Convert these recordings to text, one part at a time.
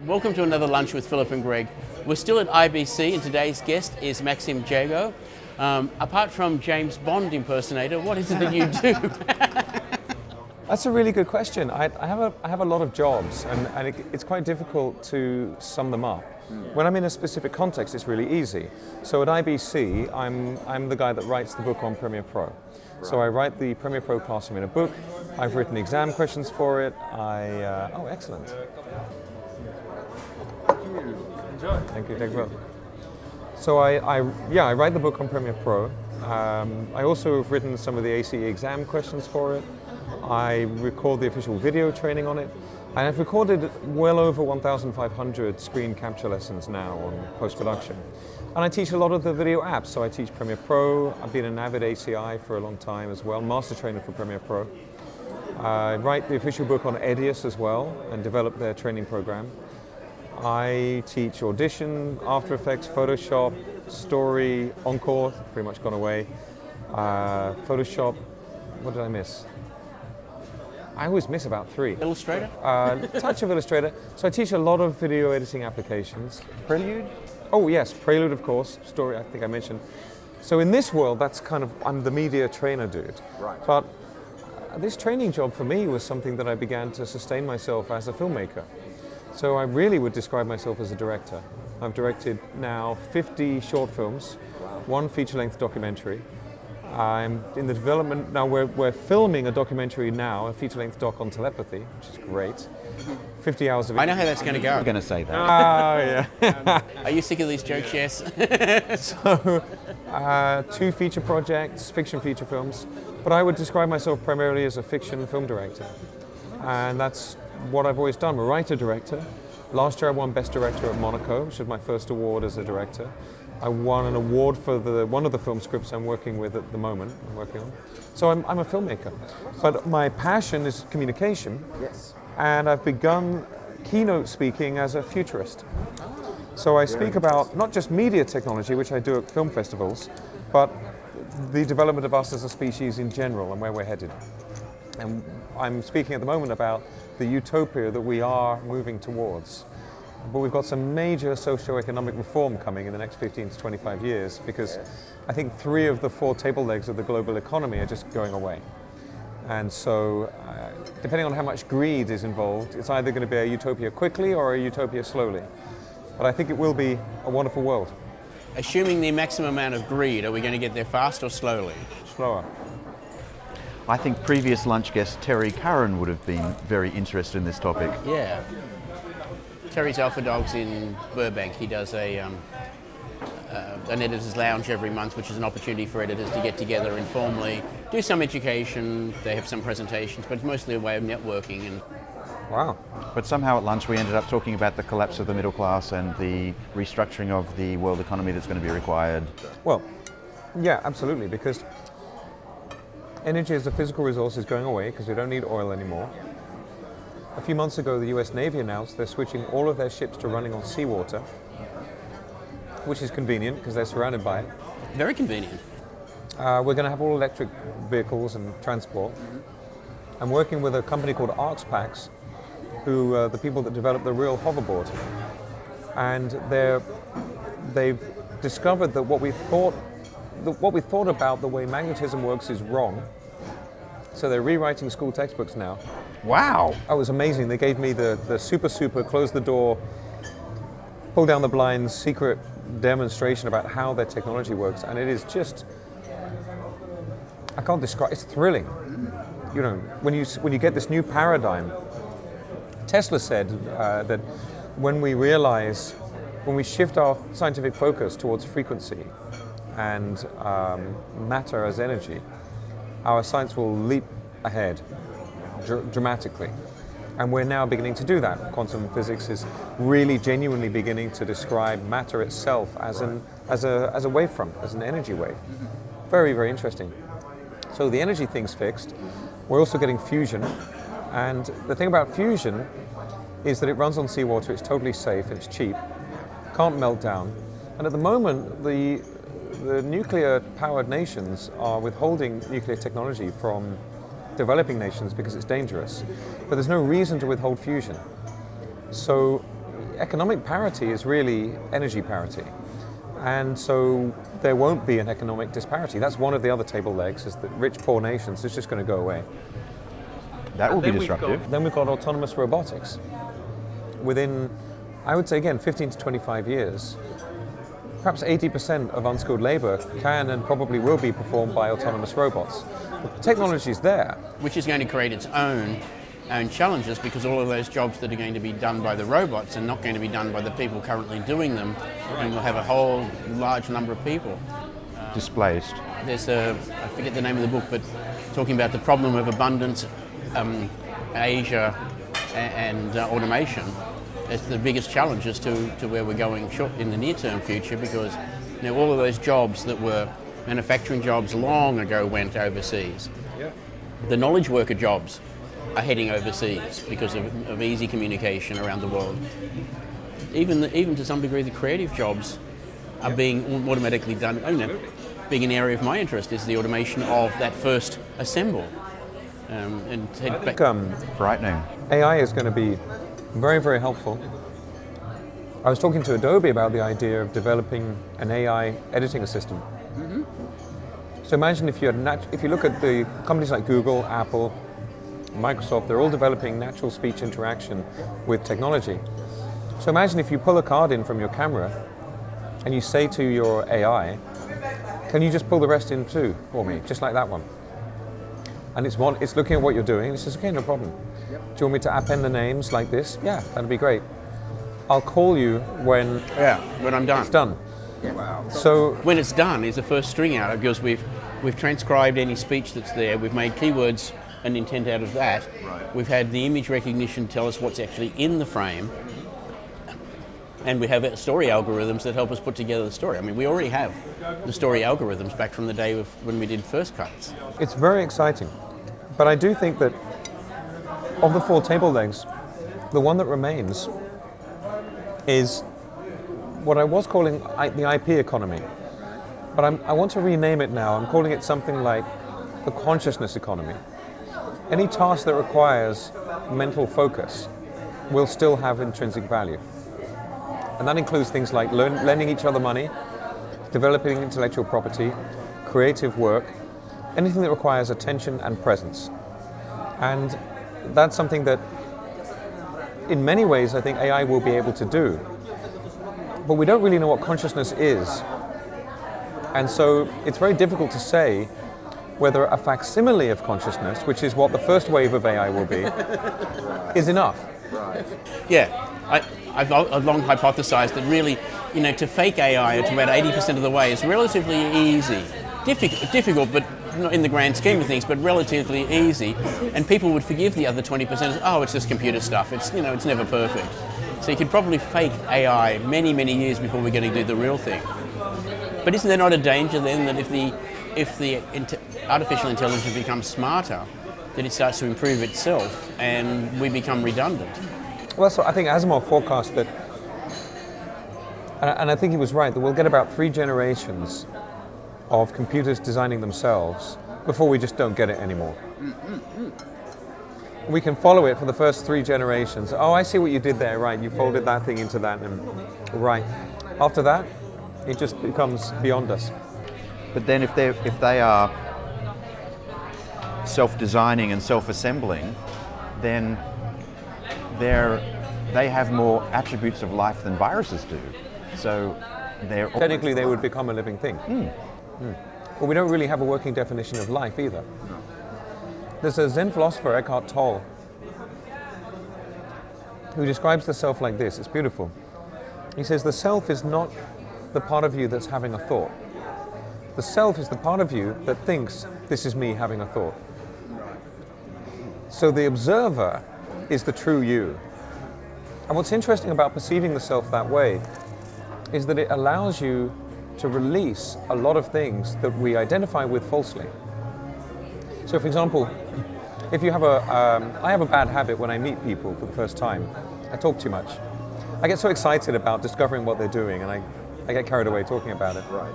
Welcome to another Lunch with Philip and Greg. We're still at IBC and today's guest is Maxim Jago. Apart from James Bond impersonator, what is it that you do? That's a really good question. I have a lot of jobs and it's quite difficult to sum them up. When I'm in a specific context, it's really easy. So at IBC, I'm the guy that writes the book on Premiere Pro. So I write the Premiere Pro classroom in a book. I've written exam questions for it. Oh, excellent. Enjoy. Thank you, well. So I write the book on Premiere Pro. I also have written some of the ACE exam questions for it. I record the official video training on it. And I've recorded well over 1,500 screen capture lessons now on post-production. And I teach a lot of the video apps. So I teach Premiere Pro. I've been an avid ACI for a long time as well, master trainer for Premiere Pro. I write the official book on Edius as well and develop their training program. I teach Audition, After Effects, Photoshop, Story, Encore, pretty much gone away. Photoshop, what did I miss? I always miss about 3. Illustrator? Touch of Illustrator. So I teach a lot of video editing applications. Prelude? Oh yes, Prelude of course, Story I think I mentioned. So in this world, that's kind of, I'm the media trainer dude. Right. But this training job for me was something that I began to sustain myself as a filmmaker. So I really would describe myself as a director. I've directed now 50 short films, 1 feature-length documentary. I'm in the development, now we're filming a documentary now, a feature-length doc on telepathy, which is great. 50 hours of it. I know how that's going to go. I'm going to say that. Yeah. Are you sick of these jokes? Yes. So, 2 feature projects, fiction feature films, but I would describe myself primarily as a fiction film director. And that's what I've always done. I'm a writer-director. Last year I won Best Director at Monaco, which was my first award as a director. I won an award for one of the film scripts I'm working with at the moment. So I'm a filmmaker. But my passion is communication. Yes. And I've begun keynote speaking as a futurist. So I speak about not just media technology, which I do at film festivals, but the development of us as a species in general and where we're headed. And I'm speaking at the moment about the utopia that we are moving towards. But we've got some major socio-economic reform coming in the next 15 to 25 years because I think 3 of the 4 table legs of the global economy are just going away. And so, depending on how much greed is involved, it's either going to be a utopia quickly or a utopia slowly. But I think it will be a wonderful world. Assuming the maximum amount of greed, are we going to get there fast or slowly? Slower. I think previous lunch guest Terry Curran would have been very interested in this topic. Yeah. Terry's Alpha Dogs in Burbank. He does an editor's lounge every month, which is an opportunity for editors to get together informally, do some education. They have some presentations, but it's mostly a way of networking. And Wow. But somehow at lunch we ended up talking about the collapse of the middle class and the restructuring of the world economy that's going to be required. Well, yeah, absolutely, because energy as a physical resource is going away because we don't need oil anymore. A few months ago, the US Navy announced they're switching all of their ships to running on seawater, which is convenient because they're surrounded by it. very convenient. We're going to have all electric vehicles and transport. I'm working with a company called ArxPax, who are the people that developed the real hoverboard. And they've discovered that what we thought about the way magnetism works is wrong. So they're rewriting school textbooks now. Wow! That was amazing. They gave me the super close the door, pull down the blinds, secret demonstration about how their technology works, and it is just, I can't describe, it's thrilling. You know, when you get this new paradigm. Tesla said that when we shift our scientific focus towards frequency and matter as energy, our science will leap ahead dramatically. And we're now beginning to do that. Quantum physics is really genuinely beginning to describe matter itself as a wavefront, as an energy wave. Very, very interesting. So the energy thing's fixed. We're also getting fusion. And the thing about fusion is that it runs on seawater, it's totally safe, it's cheap, can't melt down. And at the moment, the nuclear-powered nations are withholding nuclear technology from developing nations because it's dangerous. But there's no reason to withhold fusion. So economic parity is really energy parity. And so there won't be an economic disparity. That's one of the other table legs, is that rich, poor nations is just going to go away. That will be disruptive. Then we've got autonomous robotics. Within, I would say again, 15 to 25 years, perhaps 80% of unskilled labor can and probably will be performed by autonomous robots. The technology is there. Which is going to create its own challenges, because all of those jobs that are going to be done by the robots are not going to be done by the people currently doing them, and we'll have a whole large number of people Displaced. There's I forget the name of the book, but talking about the problem of abundance, Asia and automation. It's the biggest challenges to where we're going short in the near-term future, because all of those jobs that were manufacturing jobs long ago went overseas. Yeah. The knowledge worker jobs are heading overseas because of easy communication around the world. Even to some degree, the creative jobs are being automatically done. Being an area of my interest is the automation of that first assemble. Frightening. AI is going to be very, very helpful. I was talking to Adobe about the idea of developing an AI editing assistant. Mm-hmm. So imagine if you look at the companies like Google, Apple, Microsoft, they're all developing natural speech interaction with technology. So imagine if you pull a card in from your camera and you say to your AI, can you just pull the rest in too for me, just like that one? And it's looking at what you're doing, and it says, okay, no problem. Yep. Do you want me to append the names like this? Yeah, that'd be great. I'll call you when I'm done. It's done. Yeah. Wow. So when it's done is the first string out, because we've transcribed any speech that's there, we've made keywords and intent out of that. Right. We've had the image recognition tell us what's actually in the frame, and we have story algorithms that help us put together the story. I mean, we already have the story algorithms back from the day when we did first cuts. It's very exciting, but I do think that of the four table legs, the one that remains is what I was calling the IP economy, but I want to rename it now. I'm calling it something like the consciousness economy. Any task that requires mental focus will still have intrinsic value. And that includes things like lending each other money, developing intellectual property, creative work, anything that requires attention and presence. And that's something that, in many ways, I think AI will be able to do. But we don't really know what consciousness is. And so it's very difficult to say whether a facsimile of consciousness, which is what the first wave of AI will be, is enough. Right. Yeah. I've long hypothesized that really, to fake AI to about 80% of the way is relatively easy. Difficult, but not in the grand scheme of things, but relatively easy. And people would forgive the other 20% as, oh, it's just computer stuff. It's never perfect. So you could probably fake AI many, many years before we're going to do the real thing. But isn't there not a danger then that if the artificial intelligence becomes smarter, that it starts to improve itself and we become redundant? Well, so I think Asimov forecast that, and I think he was right, that we'll get about 3 generations of computers designing themselves before we just don't get it anymore. We can follow it for the first 3 generations. Oh, I see what you did there, right, you folded that thing into that, and right. After that, it just becomes beyond us. But then if they are self-designing and self-assembling, then they have more attributes of life than viruses do. So technically they would become a living thing. But we don't really have a working definition of life either. No. There's a Zen philosopher, Eckhart Tolle, who describes the self like this. It's beautiful. He says the self is not the part of you that's having a thought. The self is the part of you that thinks, this is me having a thought. So the observer is the true you. And what's interesting about perceiving the self that way is that it allows you to release a lot of things that we identify with falsely. So for example, if you have I have a bad habit when I meet people for the first time. I talk too much. I get so excited about discovering what they're doing, and I get carried away talking about it. Right.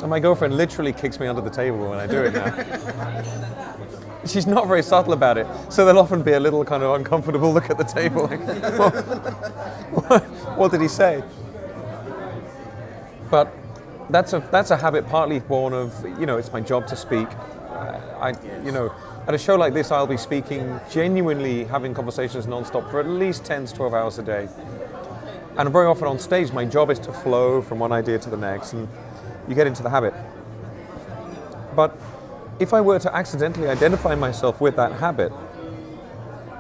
And my girlfriend literally kicks me under the table when I do it now. she's not very subtle about it. So there'll often be a little kind of uncomfortable look at the table. Like, what did he say? But that's a habit partly born of, it's my job to speak. At a show like this, I'll be speaking, genuinely having conversations non-stop for at least 10 to 12 hours a day. And very often on stage, my job is to flow from one idea to the next, and you get into the habit. But if I were to accidentally identify myself with that habit,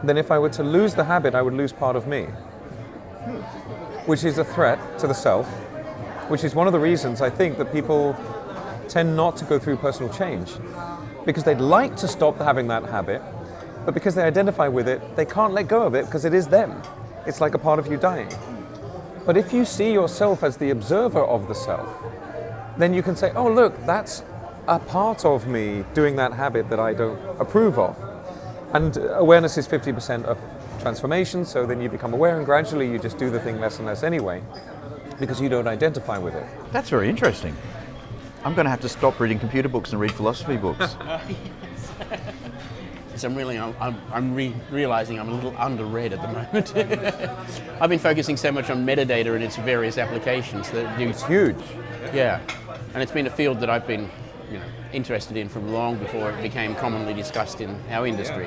then if I were to lose the habit, I would lose part of me, which is a threat to the self, which is one of the reasons I think that people tend not to go through personal change. Because they'd like to stop having that habit, but because they identify with it, they can't let go of it because it is them. It's like a part of you dying. But if you see yourself as the observer of the self, then you can say, oh look, that's a part of me doing that habit that I don't approve of. And awareness is 50% of transformation, so then you become aware and gradually you just do the thing less and less anyway, because you don't identify with it. That's very interesting. I'm going to have to stop reading computer books and read philosophy books. So I'm realizing I'm a little underread at the moment. I've been focusing so much on metadata and its various applications that It's huge. Yeah, and it's been a field that I've been interested in from long before it became commonly discussed in our industry.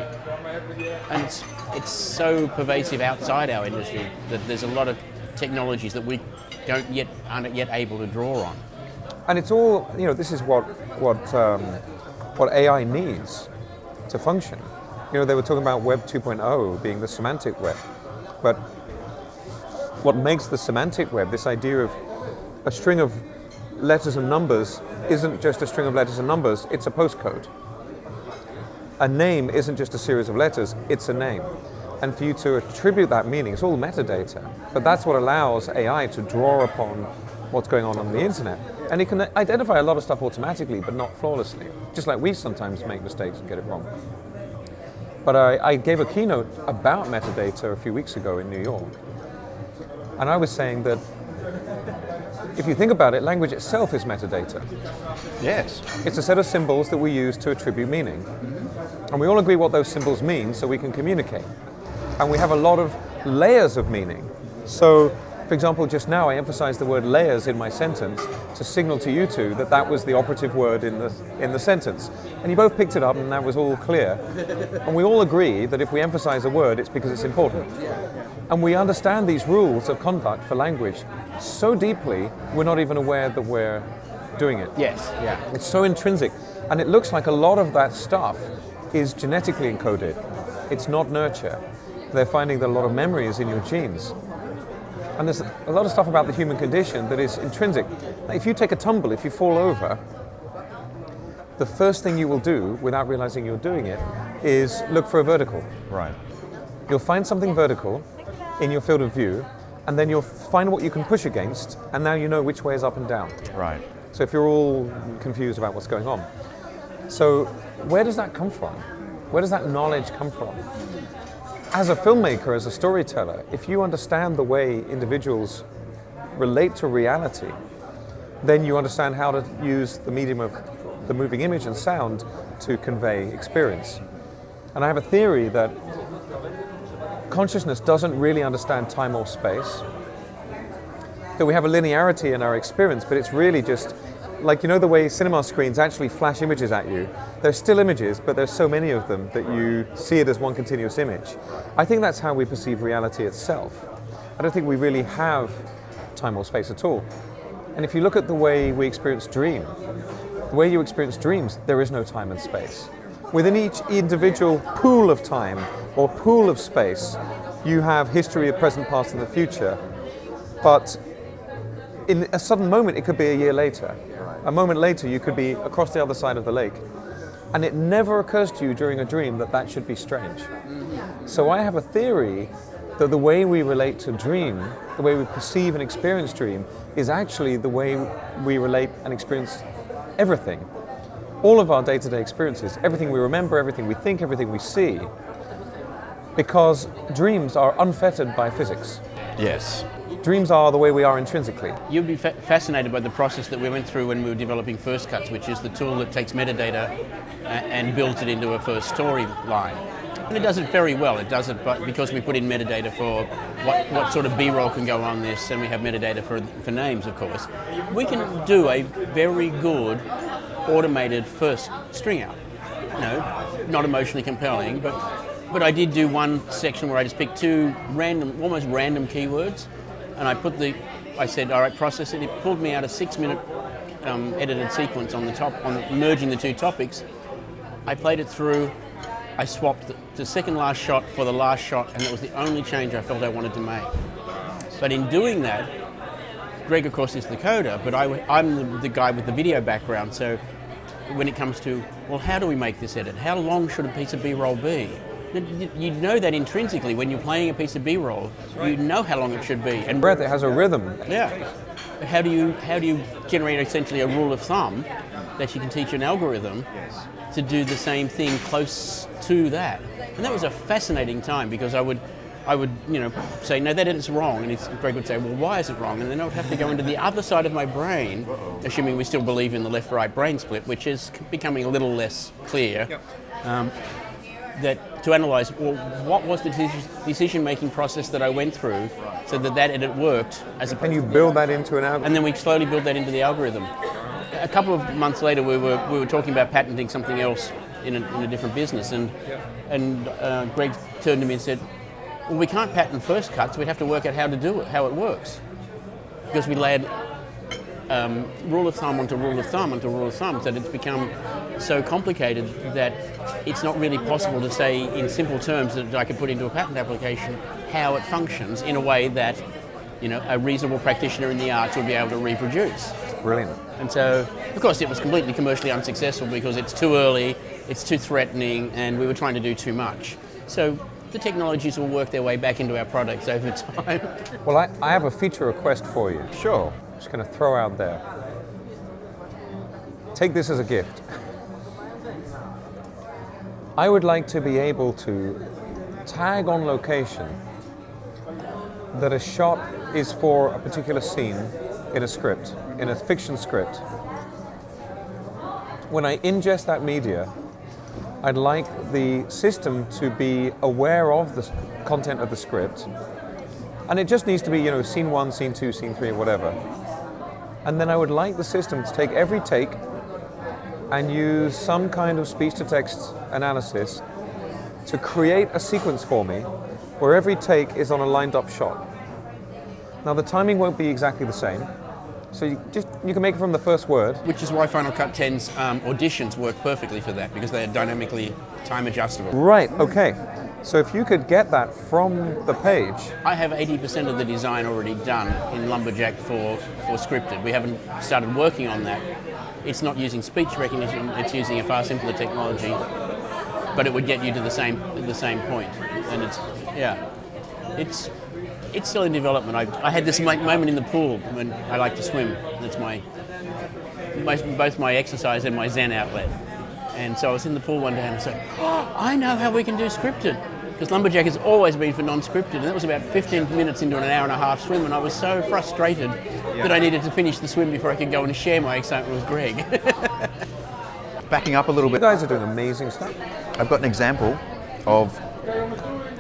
And it's so pervasive outside our industry that there's a lot of technologies that we aren't yet able to draw on. And it's all, this is what AI needs to function. They were talking about Web 2.0 being the semantic web. But what makes the semantic web, this idea of a string of letters and numbers, isn't just a string of letters and numbers, it's a postcode. A name isn't just a series of letters, it's a name. And for you to attribute that meaning, it's all metadata. But that's what allows AI to draw upon what's going on the internet. And it can identify a lot of stuff automatically, but not flawlessly. Just like we sometimes make mistakes and get it wrong. But I gave a keynote about metadata a few weeks ago in New York. And I was saying that if you think about it, language itself is metadata. Yes. It's a set of symbols that we use to attribute meaning. And we all agree what those symbols mean so we can communicate. And we have a lot of layers of meaning. So, for example, just now I emphasized the word layers in my sentence to signal to you two that that was the operative word in the sentence. And you both picked it up and that was all clear. And we all agree that if we emphasize a word, it's because it's important. And we understand these rules of conduct for language so deeply, we're not even aware that we're doing it. Yes, yeah. It's so intrinsic. And it looks like a lot of that stuff is genetically encoded. It's not nurture. They're finding that a lot of memory is in your genes. And there's a lot of stuff about the human condition that is intrinsic. If you take a tumble, if you fall over, the first thing you will do, without realizing you're doing it, is look for a vertical. Right. You'll find something vertical in your field of view, and then you'll find what you can push against, and now you know which way is up and down. Right. So if you're all confused about what's going on. So where does that come from? Where does that knowledge come from? As a filmmaker, as a storyteller, if you understand the way individuals relate to reality, then you understand how to use the medium of the moving image and sound to convey experience. And I have a theory that consciousness doesn't really understand time or space, that we have a linearity in our experience, but it's really just like, the way cinema screens actually flash images at you. They're still images, but there's so many of them that you see it as one continuous image. I think that's how we perceive reality itself. I don't think we really have time or space at all. And if you look at the way we experience the way you experience dreams, there is no time and space. Within each individual pool of time or pool of space, you have history, present, past, and the future. But in a sudden moment, it could be a year later. A moment later, you could be across the other side of the lake. And it never occurs to you during a dream that that should be strange. So I have a theory that the way we relate to dream, the way we perceive and experience dream, is actually the way we relate and experience everything. All of our day-to-day experiences, everything we remember, everything we think, everything we see, because dreams are unfettered by physics. Yes. dreams are the way we are intrinsically. You'd be fascinated by the process that we went through when we were developing First Cuts, which is the tool that takes metadata and builds it into a first storyline. And it does it very well. It does it because we put in metadata for what sort of B-roll can go on this, and we have metadata for names, of course. We can do a very good automated first string out. Not emotionally compelling, but I did do one section where I just picked two almost random keywords, and I said, all right, process it. It pulled me out a 6-minute edited sequence on the top, merging the two topics. I played it through. I swapped the second last shot for the last shot, and that was the only change I felt I wanted to make. But in doing that, Greg, of course, is the coder, but I'm the guy with the video background, so when it comes to, well, how do we make this edit? How long should a piece of B-roll be? You know that intrinsically when you're playing a piece of B-roll, you know how long it should be. And Breath, it has a rhythm. Yeah. How do you generate essentially a rule of thumb that you can teach an algorithm to do the same thing close to that? And that was a fascinating time, because I would say, no, that edit's wrong, and Greg would say, well, why is it wrong? And then I would have to go into the other side of my brain, assuming we still believe in the left-right brain split, which is becoming a little less clear. That to analyse, well, what was the decision-making process that I went through so that edit worked? And you build that into an algorithm? And then we slowly build that into the algorithm. A couple of months later, we were talking about patenting something else in a different business, and Greg turned to me and said, well, we can't patent First Cuts, we'd have to work out how to do it, how it works. Because we layered rule of thumb onto rule of thumb onto rule of thumb, so that it's become so complicated that it's not really possible to say in simple terms that I could put into a patent application how it functions in a way that a reasonable practitioner in the arts would be able to reproduce. Brilliant. And so, of course, it was completely commercially unsuccessful because it's too early, it's too threatening, and we were trying to do too much. So the technologies will work their way back into our products over time. Well, I have a feature request for you. Sure. I'm just going to throw out there. Take this as a gift. I would like to be able to tag on location that a shot is for a particular scene in a script, in a fiction script. When I ingest that media, I'd like the system to be aware of the content of the script, and it just needs to be, scene 1, scene 2, scene 3, whatever. And then I would like the system to take every take and use some kind of speech-to-text analysis to create a sequence for me where every take is on a lined-up shot. Now, the timing won't be exactly the same, so you can make it from the first word. Which is why Final Cut 10's auditions work perfectly for that, because they are dynamically time adjustable. Right, okay. So if you could get that from the page. I have 80% of the design already done in Lumberjack for scripted. We haven't started working on that. It's not using speech recognition, it's using a far simpler technology, but it would get you to the same point. And it's still in development. I had this moment in the pool when I like to swim. That's both my exercise and my Zen outlet. And so I was in the pool one day and I said, oh, I know how we can do scripted. Because Lumberjack has always been for non-scripted, and that was about 15 minutes into an hour and a half swim, and I was so frustrated that I needed to finish the swim before I could go and share my excitement with Greg. Backing up a little You bit, guys are doing amazing stuff. I've got an example of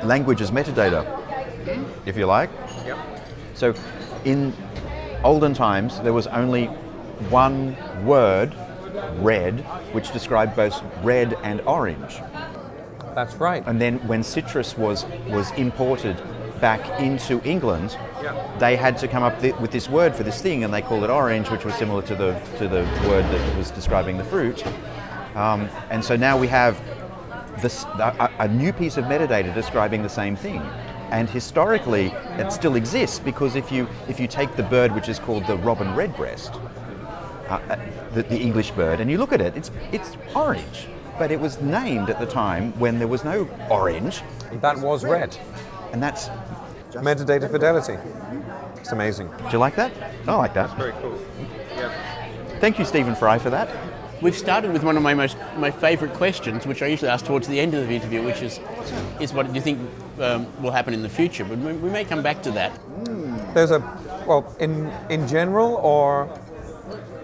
language as metadata, if you like. Yep. So in olden times, there was only one word, red, which described both red and orange. That's right. And then when citrus was imported back into England, they had to come up with this word for this thing, and they called it orange, which was similar to the word that was describing the fruit. And so now we have a new piece of metadata describing the same thing. And historically, it still exists, because if you take the bird which is called the robin redbreast, the English bird, and you look at it, it's orange. But it was named at the time when there was no orange. That was red. And that's Metadata fidelity. It's amazing. Do you like that? I like that. Very cool. Yeah. Thank you, Stephen Fry, for that. We've started with one of my favourite questions, which I usually ask towards the end of the interview, which is what do you think will happen in the future? But we may come back to that. There's a, well, in general or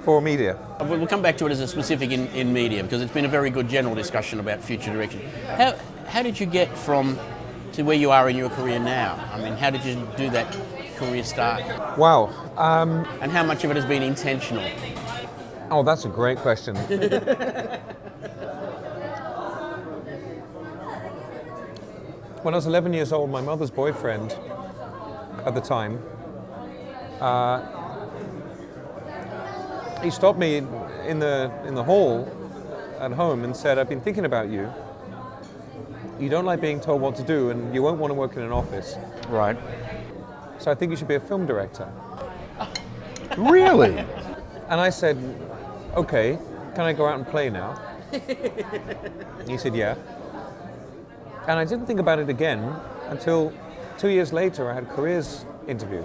for media? We'll come back to it as a specific in media, because it's been a very good general discussion about future direction. How did you get from to where you are in your career now? I mean, how did you do that career start? Wow. And how much of it has been intentional? Oh, that's a great question. When I was 11 years old, my mother's boyfriend at the time, he stopped me in the hall at home and said, "I've been thinking about you. You don't like being told what to do, and you won't want to work in an office. Right. So I think you should be a film director." Really? And I said, "Okay, can I go out and play now?" He said, "Yeah." And I didn't think about it again until 2 years later. I had a careers interview.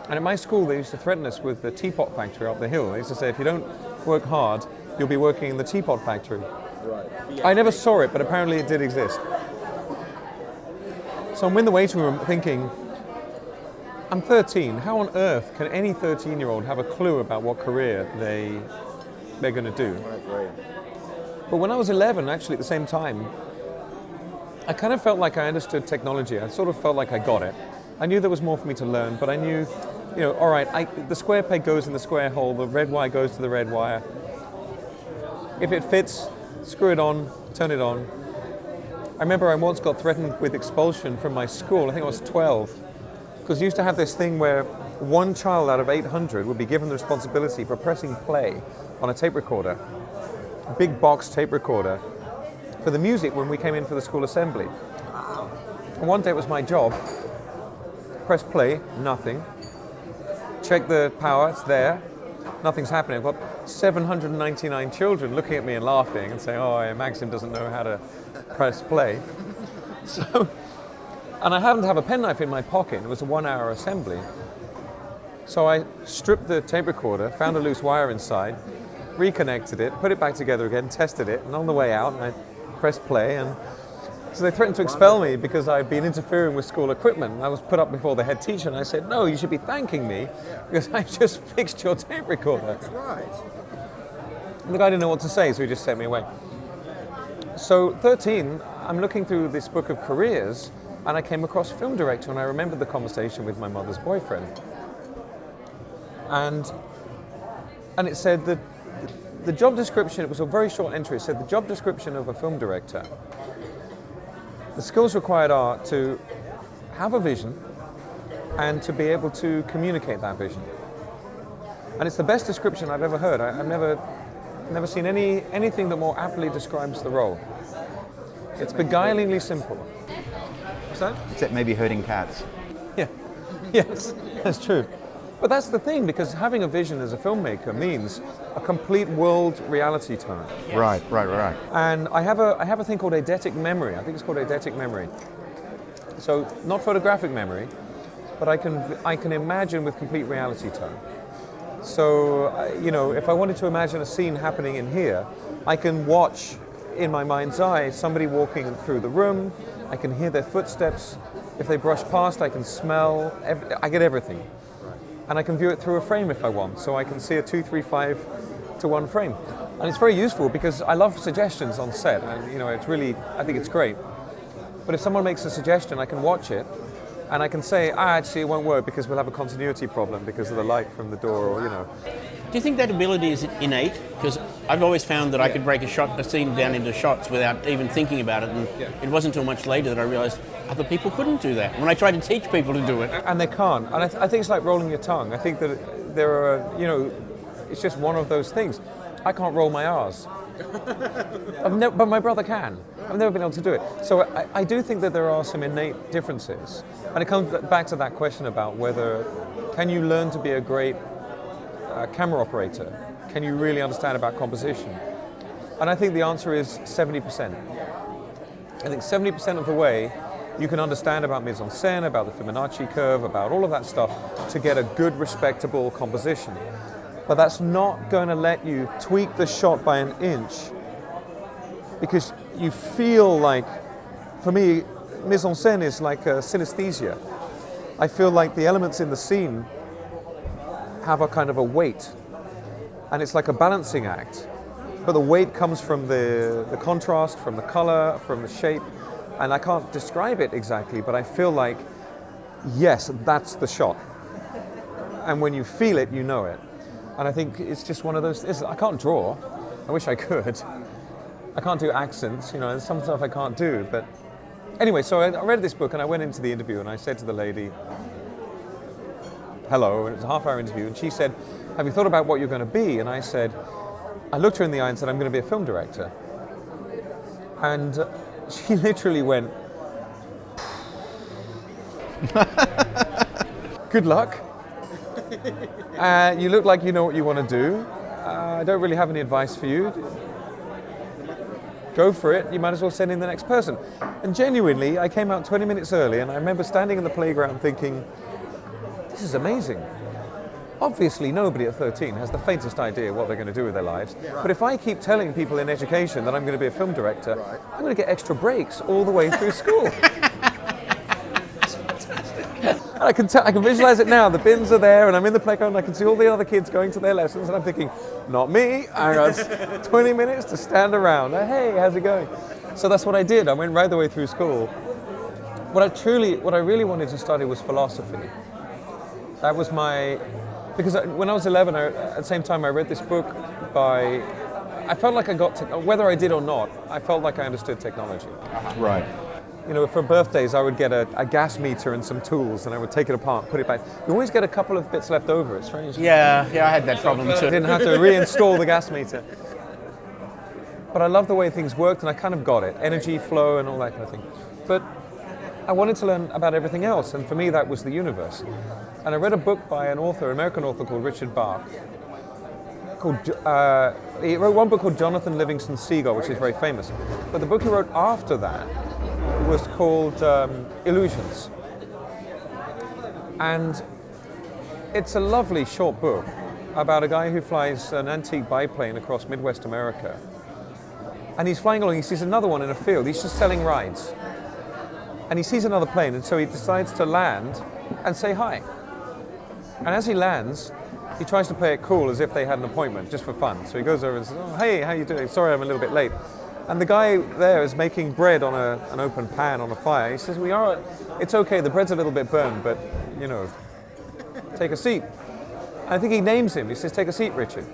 And at my school, they used to threaten us with the teapot factory up the hill. They used to say, if you don't work hard, you'll be working in the teapot factory. Right. I never saw it, but apparently it did exist. So I'm in the waiting room thinking, I'm 13. How on earth can any 13-year-old have a clue about what career they're going to do? Right. But when I was 11, actually at the same time, I kind of felt like I understood technology. I sort of felt like I got it. I knew there was more for me to learn, but I knew, all right, the square peg goes in the square hole, the red wire goes to the red wire. If it fits, screw it on, turn it on. I remember I once got threatened with expulsion from my school. I think I was 12, because we used to have this thing where one child out of 800 would be given the responsibility for pressing play on a tape recorder, a big box tape recorder, for the music when we came in for the school assembly. And one day it was my job. Press play, nothing. Check the power, it's there. Nothing's happening. I've got 799 children looking at me and laughing and saying, "Oh, yeah, Maxim doesn't know how to press play." And I happened to have a penknife in my pocket. It was a 1-hour assembly. So I stripped the tape recorder, found a loose wire inside, reconnected it, put it back together again, tested it, and on the way out, I pressed play. And so they threatened to expel me because I'd been interfering with school equipment. I was put up before the head teacher, and I said, "No, you should be thanking me because I just fixed your tape recorder." That's right. And the guy didn't know what to say, so he just sent me away. So 13, I'm looking through this book of careers, and I came across film director, and I remembered the conversation with my mother's boyfriend. And it said that the job description, it was a very short entry, it said the job description of a film director, the skills required are to have a vision and to be able to communicate that vision. And it's the best description I've ever heard. I've never seen anything that more aptly describes the role. It's beguilingly simple. What's that? Except maybe herding cats. Yeah, yes, that's true. But that's the thing, because having a vision as a filmmaker means a complete world reality tone. Yes. Right. And I have a thing called eidetic memory. I think it's called eidetic memory. So not photographic memory, but I can imagine with complete reality tone. So if I wanted to imagine a scene happening in here, I can watch in my mind's eye somebody walking through the room. I can hear their footsteps. If they brush past, I can smell. I get everything. And I can view it through a frame if I want, so I can see a 2:3:5 to 1 frame. And it's very useful because I love suggestions on set, and it's really, I think it's great. But if someone makes a suggestion, I can watch it, and I can say, actually it won't work because we'll have a continuity problem because of the light from the door, or Do you think that ability is innate? Because I've always found that I could break a scene down into shots without even thinking about it, and it wasn't until much later that I realized other people couldn't do that. When I tried to teach people to do it. And they can't. And I think it's like rolling your tongue. I think that there are, it's just one of those things. I can't roll my R's. But my brother can. I've never been able to do it. So I do think that there are some innate differences. And it comes back to that question about whether, can you learn to be a great camera operator? Can you really understand about composition? And I think the answer is 70%. I think 70% of the way you can understand about mise-en-scène, about the Fibonacci curve, about all of that stuff to get a good, respectable composition. But that's not going to let you tweak the shot by an inch, because you feel like, for me, mise-en-scène is like synesthesia. I feel like the elements in the scene have a kind of a weight, and it's like a balancing act. But the weight comes from the contrast, from the color, from the shape, and I can't describe it exactly, but I feel like, yes, that's the shot. And when you feel it, you know it. And I think it's just one of those, I can't draw. I wish I could. I can't do accents, there's some stuff I can't do, but anyway, so I read this book and I went into the interview and I said to the lady, hello, and it was a half-hour interview, and she said, have you thought about what you're going to be? And I looked her in the eye and said, I'm going to be a film director. And she literally went, good luck. You look like you know what you want to do. I don't really have any advice for you. Go for it. You might as well send in the next person. And genuinely, I came out 20 minutes early, and I remember standing in the playground thinking, this is amazing. Obviously, nobody at 13 has the faintest idea what they're going to do with their lives. Yeah, right. But if I keep telling people in education that I'm going to be a film director, right, I'm going to get extra breaks all the way through school. And I can visualize it now. The bins are there, and I'm in the playground, and I can see all the other kids going to their lessons, and I'm thinking, not me. I got 20 minutes to stand around. Hey, how's it going? So that's what I did. I went right the way through school. What I really wanted to study was philosophy. That was because when I was 11, at the same time I read this book I felt like whether I did or not, I felt like I understood technology. Right. For birthdays I would get a gas meter and some tools, and I would take it apart, put it back. You always get a couple of bits left over, it's strange. Yeah, I had that problem too. I didn't have to reinstall the gas meter. But I love the way things worked, and I kind of got it. Energy flow and all that kind of thing. But I wanted to learn about everything else, and for me that was the universe. And I read a book by an American author called Richard Bach. He wrote one book called Jonathan Livingston Seagull, which is very famous. But the book he wrote after that was called Illusions. And it's a lovely short book about a guy who flies an antique biplane across Midwest America. And he's flying along, he sees another one in a field, he's just selling rides. And he sees another plane, and so he decides to land and say hi. And as he lands, he tries to play it cool as if they had an appointment, just for fun. So he goes over and says, oh, hey, how you doing? Sorry, I'm a little bit late. And the guy there is making bread on an open pan on a fire. He says, it's okay, the bread's a little bit burned, but, take a seat. And I think he names him. He says, take a seat, Richard.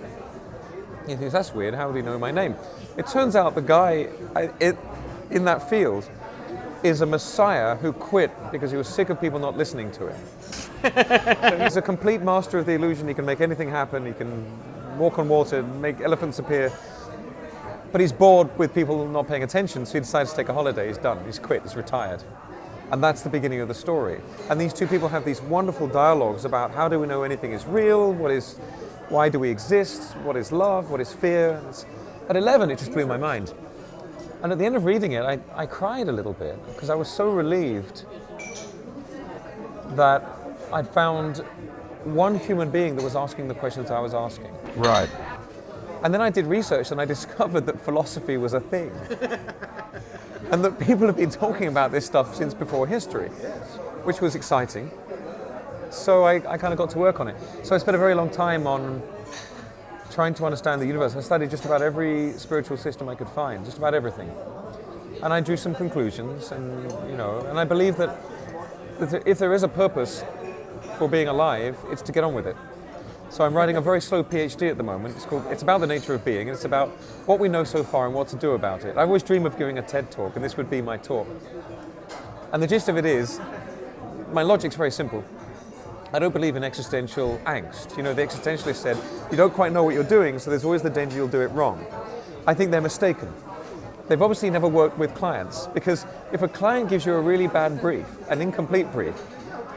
He thinks, that's weird, how would he know my name? It turns out the guy in that field is a messiah who quit because he was sick of people not listening to him. So he's a complete master of the illusion. He can make anything happen. He can walk on water, make elephants appear. But he's bored with people not paying attention, so he decides to take a holiday. He's done. He's quit. He's retired. And that's the beginning of the story. And these two people have these wonderful dialogues about how do we know anything is real, why do we exist, what is love, what is fear. At 11, it just blew my mind. And at the end of reading it, I cried a little bit because I was so relieved that I'd found one human being that was asking the questions I was asking. Right. And then I did research and I discovered that philosophy was a thing. And that people have been talking about this stuff since before history, which was exciting. So I kind of got to work on it. So I spent a very long time on trying to understand the universe. I studied just about every spiritual system I could find, just about everything. And I drew some conclusions, and I believe that if there is a purpose for being alive, it's to get on with it. So I'm writing a very slow PhD at the moment. It's about the nature of being, and it's about what we know so far and what to do about it. I always dream of giving a TED talk, and this would be my talk. And the gist of it is, my logic's very simple. I don't believe in existential angst. The existentialist said, you don't quite know what you're doing, so there's always the danger you'll do it wrong. I think they're mistaken. They've obviously never worked with clients, because if a client gives you a really bad brief, an incomplete brief,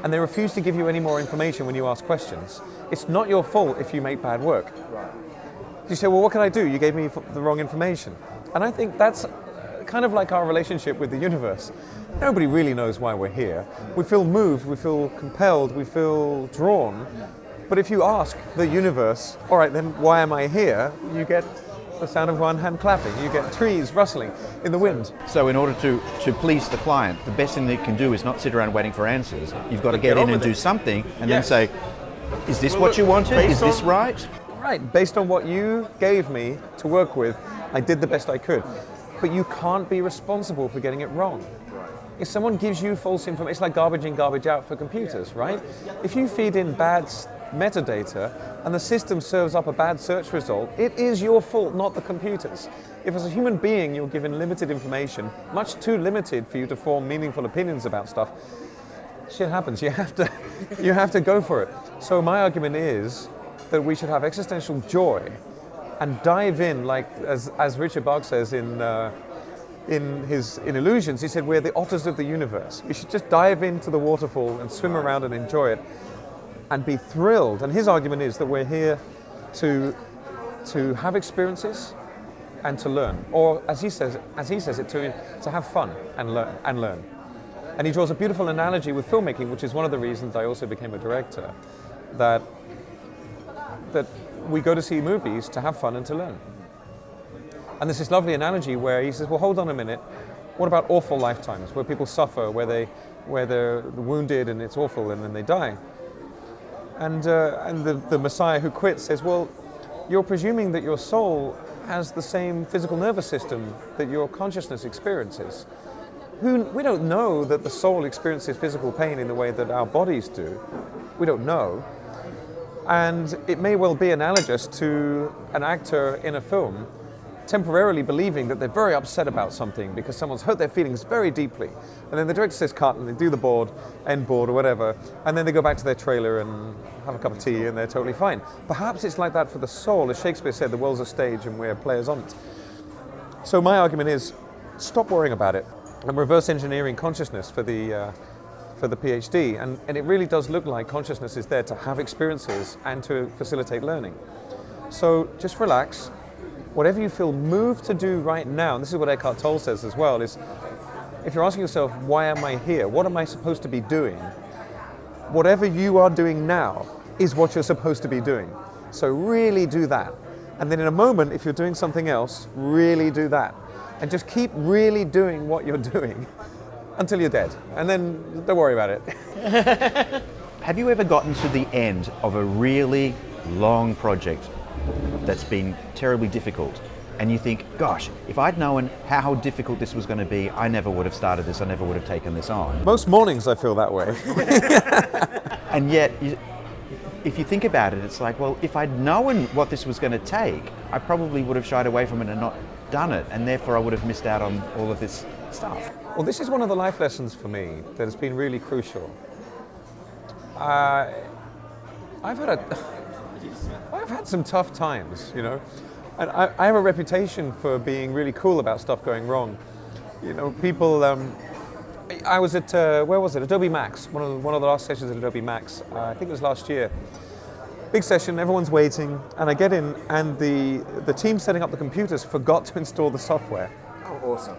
and they refuse to give you any more information when you ask questions, it's not your fault if you make bad work. You say, well, what can I do? You gave me the wrong information. And I think that's kind of like our relationship with the universe. Nobody really knows why we're here. We feel moved, we feel compelled, we feel drawn. But if you ask the universe, all right, then why am I here? You get the sound of one hand clapping. You get trees rustling in the wind. So in order to please the client, the best thing they can do is not sit around waiting for answers. You've got to get in and do something and then say, is this what you wanted? Is this right? Right, based on what you gave me to work with, I did the best I could. But you can't be responsible for getting it wrong. If someone gives you false information, it's like garbage in, garbage out for computers, right? If you feed in bad metadata and the system serves up a bad search result, it is your fault, not the computer's. If as a human being you're given limited information, much too limited for you to form meaningful opinions about stuff, shit happens. You have to go for it. So my argument is that we should have existential joy and dive in, like as Richard Bach says in Illusions, he said, we're the otters of the universe. We should just dive into the waterfall and swim around and enjoy it and be thrilled. And his argument is that we're here to have experiences and to learn, or as he says it, to have fun and learn. And he draws a beautiful analogy with filmmaking, which is one of the reasons I also became a director, that we go to see movies to have fun and to learn. And there's this lovely analogy where he says, well, hold on a minute, what about awful lifetimes, where people suffer, where they're wounded and it's awful and then they die? And the Messiah who quits says, well, you're presuming that your soul has the same physical nervous system that your consciousness experiences. We don't know that the soul experiences physical pain in the way that our bodies do. We don't know. And it may well be analogous to an actor in a film temporarily believing that they're very upset about something because someone's hurt their feelings very deeply. And then the director says cut and they do the end board or whatever, and then they go back to their trailer and have a cup of tea and they're totally fine. Perhaps it's like that for the soul. As Shakespeare said, the world's a stage and we're players on it. So my argument is, stop worrying about it and reverse engineering consciousness for the PhD. And it really does look like consciousness is there to have experiences and to facilitate learning. So just relax. Whatever you feel moved to do right now, and this is what Eckhart Tolle says as well, is if you're asking yourself, why am I here? What am I supposed to be doing? Whatever you are doing now is what you're supposed to be doing. So really do that. And then in a moment, if you're doing something else, really do that. And just keep really doing what you're doing until you're dead. And then don't worry about it. Have you ever gotten to the end of a really long project that's been terribly difficult and you think, gosh, if I'd known how difficult this was going to be, I never would have started this, I never would have taken this on? Most mornings I feel that way. And yet, if you think about it, it's like, well, if I'd known what this was going to take, I probably would have shied away from it and not done it, and therefore I would have missed out on all of this stuff. Well, this is one of the life lessons for me that has been really crucial. I've had some tough times, you know, and I have a reputation for being really cool about stuff going wrong. You know, people. I was at where was it? Adobe Max, one of the last sessions at Adobe Max. I think it was last year. Big session, everyone's waiting, and I get in, and the team setting up the computers forgot to install the software. Oh, awesome.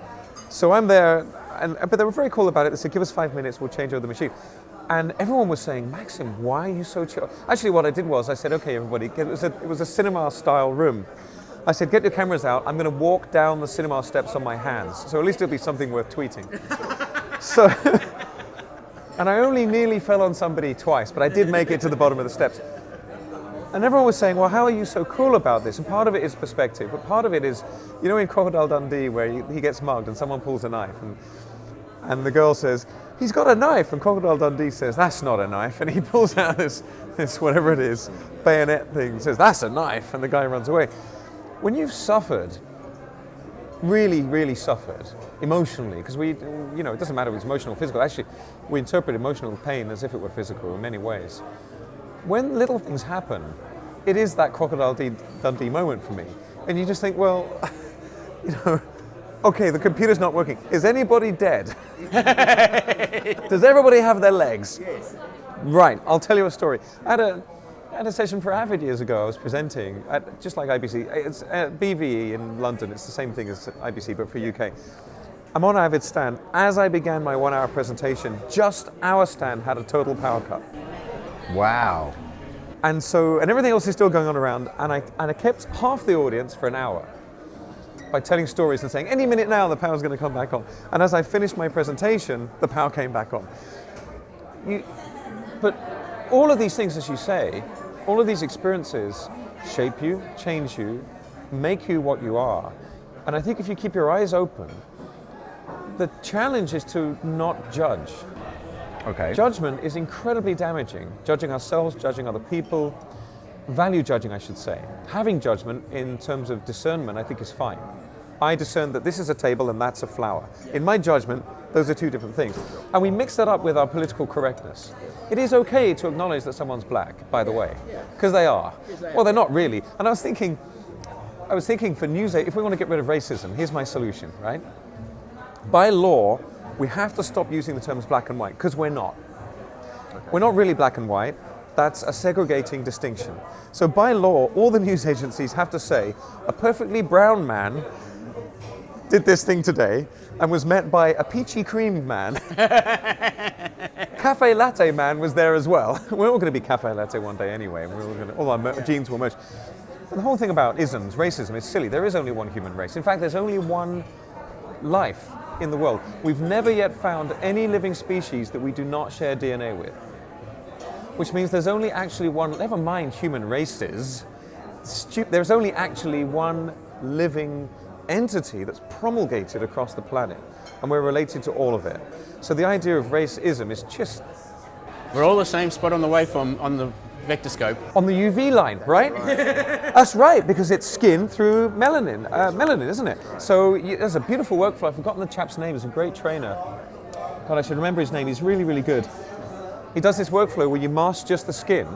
So I'm there, but they were very cool about it. They said, give us 5 minutes, we'll change over the machine. And everyone was saying, Maxim, why are you so chill? Actually, what I did was, I said, okay, everybody, it was a cinema-style room. I said, get your cameras out. I'm going to walk down the cinema steps on my hands. So at least it'll be something worth tweeting. So, and I only nearly fell on somebody twice, but I did make it to the bottom of the steps. And everyone was saying, well, how are you so cool about this? And part of it is perspective, but part of it is, you know, in Crocodile Dundee, where he gets mugged and someone pulls a knife, and the girl says, he's got a knife, and Crocodile Dundee says, that's not a knife, and he pulls out this whatever it is, bayonet thing, says, that's a knife, and the guy runs away. When you've suffered, really, really suffered, emotionally, because it doesn't matter if it's emotional or physical, actually, we interpret emotional pain as if it were physical in many ways. When little things happen, it is that Crocodile Dundee moment for me. And you just think, well, you know, okay, the computer's not working. Is anybody dead? Does everybody have their legs? Yes. Right, I'll tell you a story. I had a session for Avid years ago. I was presenting, just like IBC. It's at BVE in London. It's the same thing as IBC, but for UK. I'm on Avid's stand. As I began my 1 hour presentation, just our stand had a total power cut. Wow. And everything else is still going on around, and I kept half the audience for an hour. by telling stories and saying, any minute now the power's going to come back on. And as I finished my presentation, the power came back on. But all of these things, as you say, all of these experiences shape you, change you, make you what you are. And I think if you keep your eyes open, the challenge is to not judge. Okay. Judgment is incredibly damaging. Judging ourselves, judging other people, value judging, I should say. Having judgment in terms of discernment, I think is fine. I discern that this is a table and that's a flower. In my judgment, those are two different things. And we mix that up with our political correctness. It is okay to acknowledge that someone's black, by the way, because they are. Well, they're not really. And I was thinking for news, if we want to get rid of racism, here's my solution, right? By law, we have to stop using the terms black and white, because we're not. Okay. We're not really black and white. That's a segregating distinction. So by law, all the news agencies have to say, a perfectly brown man did this thing today and was met by a peachy cream man. Cafe latte man was there as well. We're all going to be cafe latte one day anyway. And all our genes will merge. And the whole thing about isms, racism, is silly. There is only one human race. In fact, there's only one life in the world. We've never yet found any living species that we do not share DNA with. Which means there's only actually one, never mind human races, there's only actually one living entity that's promulgated across the planet. And we're related to all of it. So the idea of racism is just... We're all the same spot on the waveform on the vectorscope. On the UV line, right? That's right, because it's skin through melanin, isn't it? So there's a beautiful workflow. I've forgotten the chap's name. He's a great trainer. God, I should remember his name. He's really, really good. He does this workflow where you mask just the skin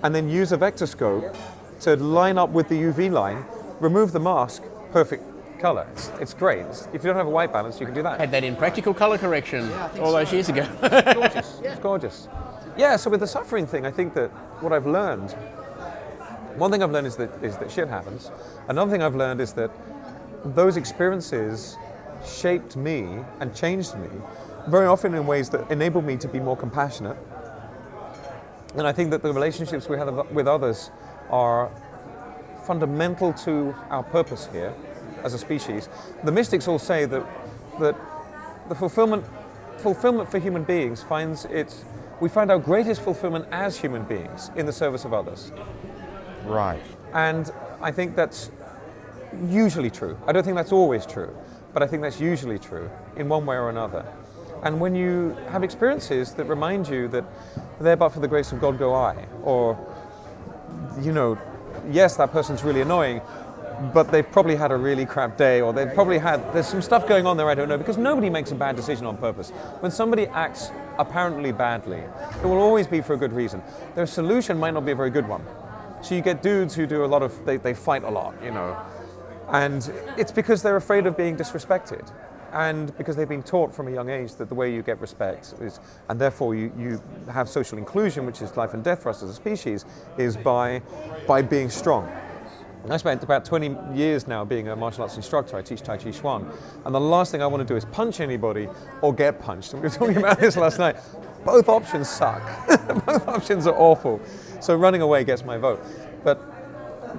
and then use a vectorscope to line up with the UV line, remove the mask, perfect color. It's great. If you don't have a white balance, you can do that. Had that in practical color correction all those years ago. It's gorgeous. It's gorgeous. Yeah, so with the suffering thing, I think that what I've learned, one thing I've learned is that shit happens. Another thing I've learned is that those experiences shaped me and changed me very often in ways that enabled me to be more compassionate. And I think that the relationships we have with others are fundamental to our purpose here as a species. The mystics all say that the fulfillment for human beings we find our greatest fulfillment as human beings in the service of others. Right. And I think that's usually true. I don't think that's always true, but I think that's usually true in one way or another. And when you have experiences that remind you that there but for the grace of God go I, or, yes, that person's really annoying, but they've probably had a really crap day, or there's some stuff going on there I don't know, because nobody makes a bad decision on purpose. When somebody acts apparently badly, it will always be for a good reason. Their solution might not be a very good one. So you get dudes who do they fight a lot, and it's because they're afraid of being disrespected. And because they've been taught from a young age that the way you get respect is, and therefore you have social inclusion, which is life and death for us as a species, is by being strong. I spent about 20 years now being a martial arts instructor. I teach Tai Chi Chuan. And the last thing I want to do is punch anybody or get punched. And we were talking about this last night. Both options suck. Both options are awful. So running away gets my vote. But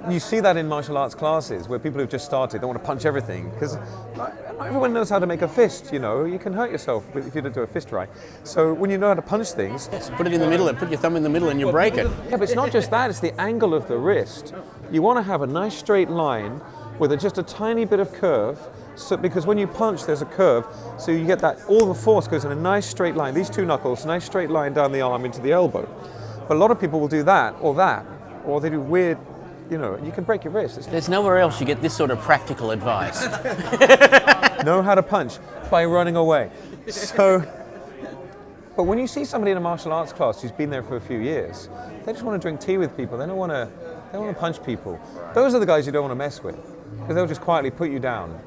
you see that in martial arts classes where people who've just started, they want to punch everything because not everyone knows how to make a fist, You can hurt yourself if you don't do a fist right. So when you know how to punch things... Yes, put it in the middle and put your thumb in the middle and you break it. Yeah, but it's not just that, it's the angle of the wrist. You want to have a nice straight line with just a tiny bit of curve, because when you punch there's a curve, so you get that, all the force goes in a nice straight line, these two knuckles, nice straight line down the arm into the elbow. But a lot of people will do that, or they do weird, you can break your wrist. There's nowhere else you get this sort of practical advice. Know how to punch by running away. But when you see somebody in a martial arts class who's been there for a few years, they just want to drink tea with people. They don't want to punch people. Those are the guys you don't want to mess with, because they'll just quietly put you down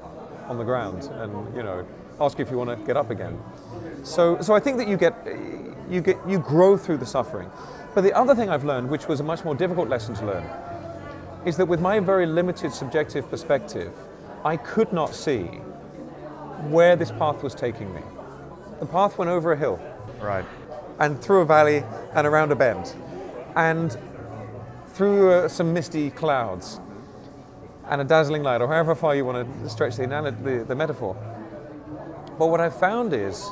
on the ground and ask you if you want to get up again. So I think that you grow through the suffering. But the other thing I've learned, which was a much more difficult lesson to learn, is that with my very limited subjective perspective, I could not see where this path was taking me. The path went over a hill. Right. And through a valley and around a bend. And through some misty clouds. and a dazzling light, or however far you want to stretch the metaphor. But what I've found is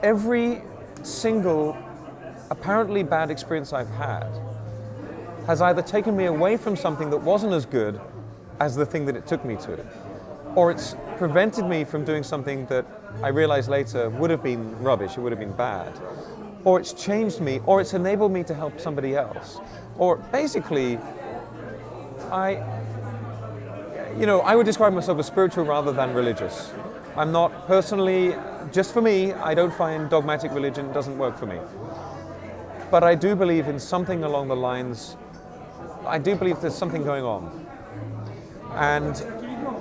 every single apparently bad experience I've had has either taken me away from something that wasn't as good as the thing that it took me to, or it's prevented me from doing something that I realized later would have been rubbish, it would have been bad, or it's changed me, or it's enabled me to help somebody else. Or basically, I would describe myself as spiritual rather than religious. I'm not personally, just for me, I don't find dogmatic religion doesn't work for me. But I do believe in something along the lines, I do believe there's something going on. And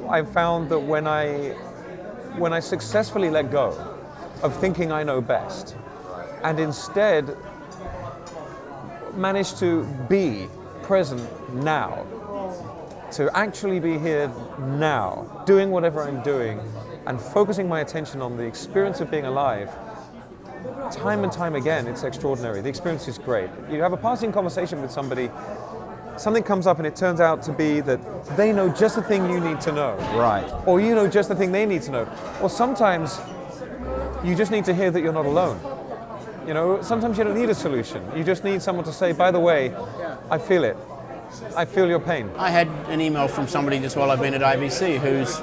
I've found that when I successfully let go of thinking I know best, and instead manage to be present now, to actually be here now, doing whatever I'm doing, and focusing my attention on the experience of being alive, time and time again, it's extraordinary. The experience is great. You have a passing conversation with somebody, something comes up and it turns out to be that they know just the thing you need to know. Right. Or you know just the thing they need to know. Or sometimes you just need to hear that you're not alone. You know, sometimes you don't need a solution. You just need someone to say, by the way, I feel it. I feel your pain. I had an email from somebody just while I've been at IBC who's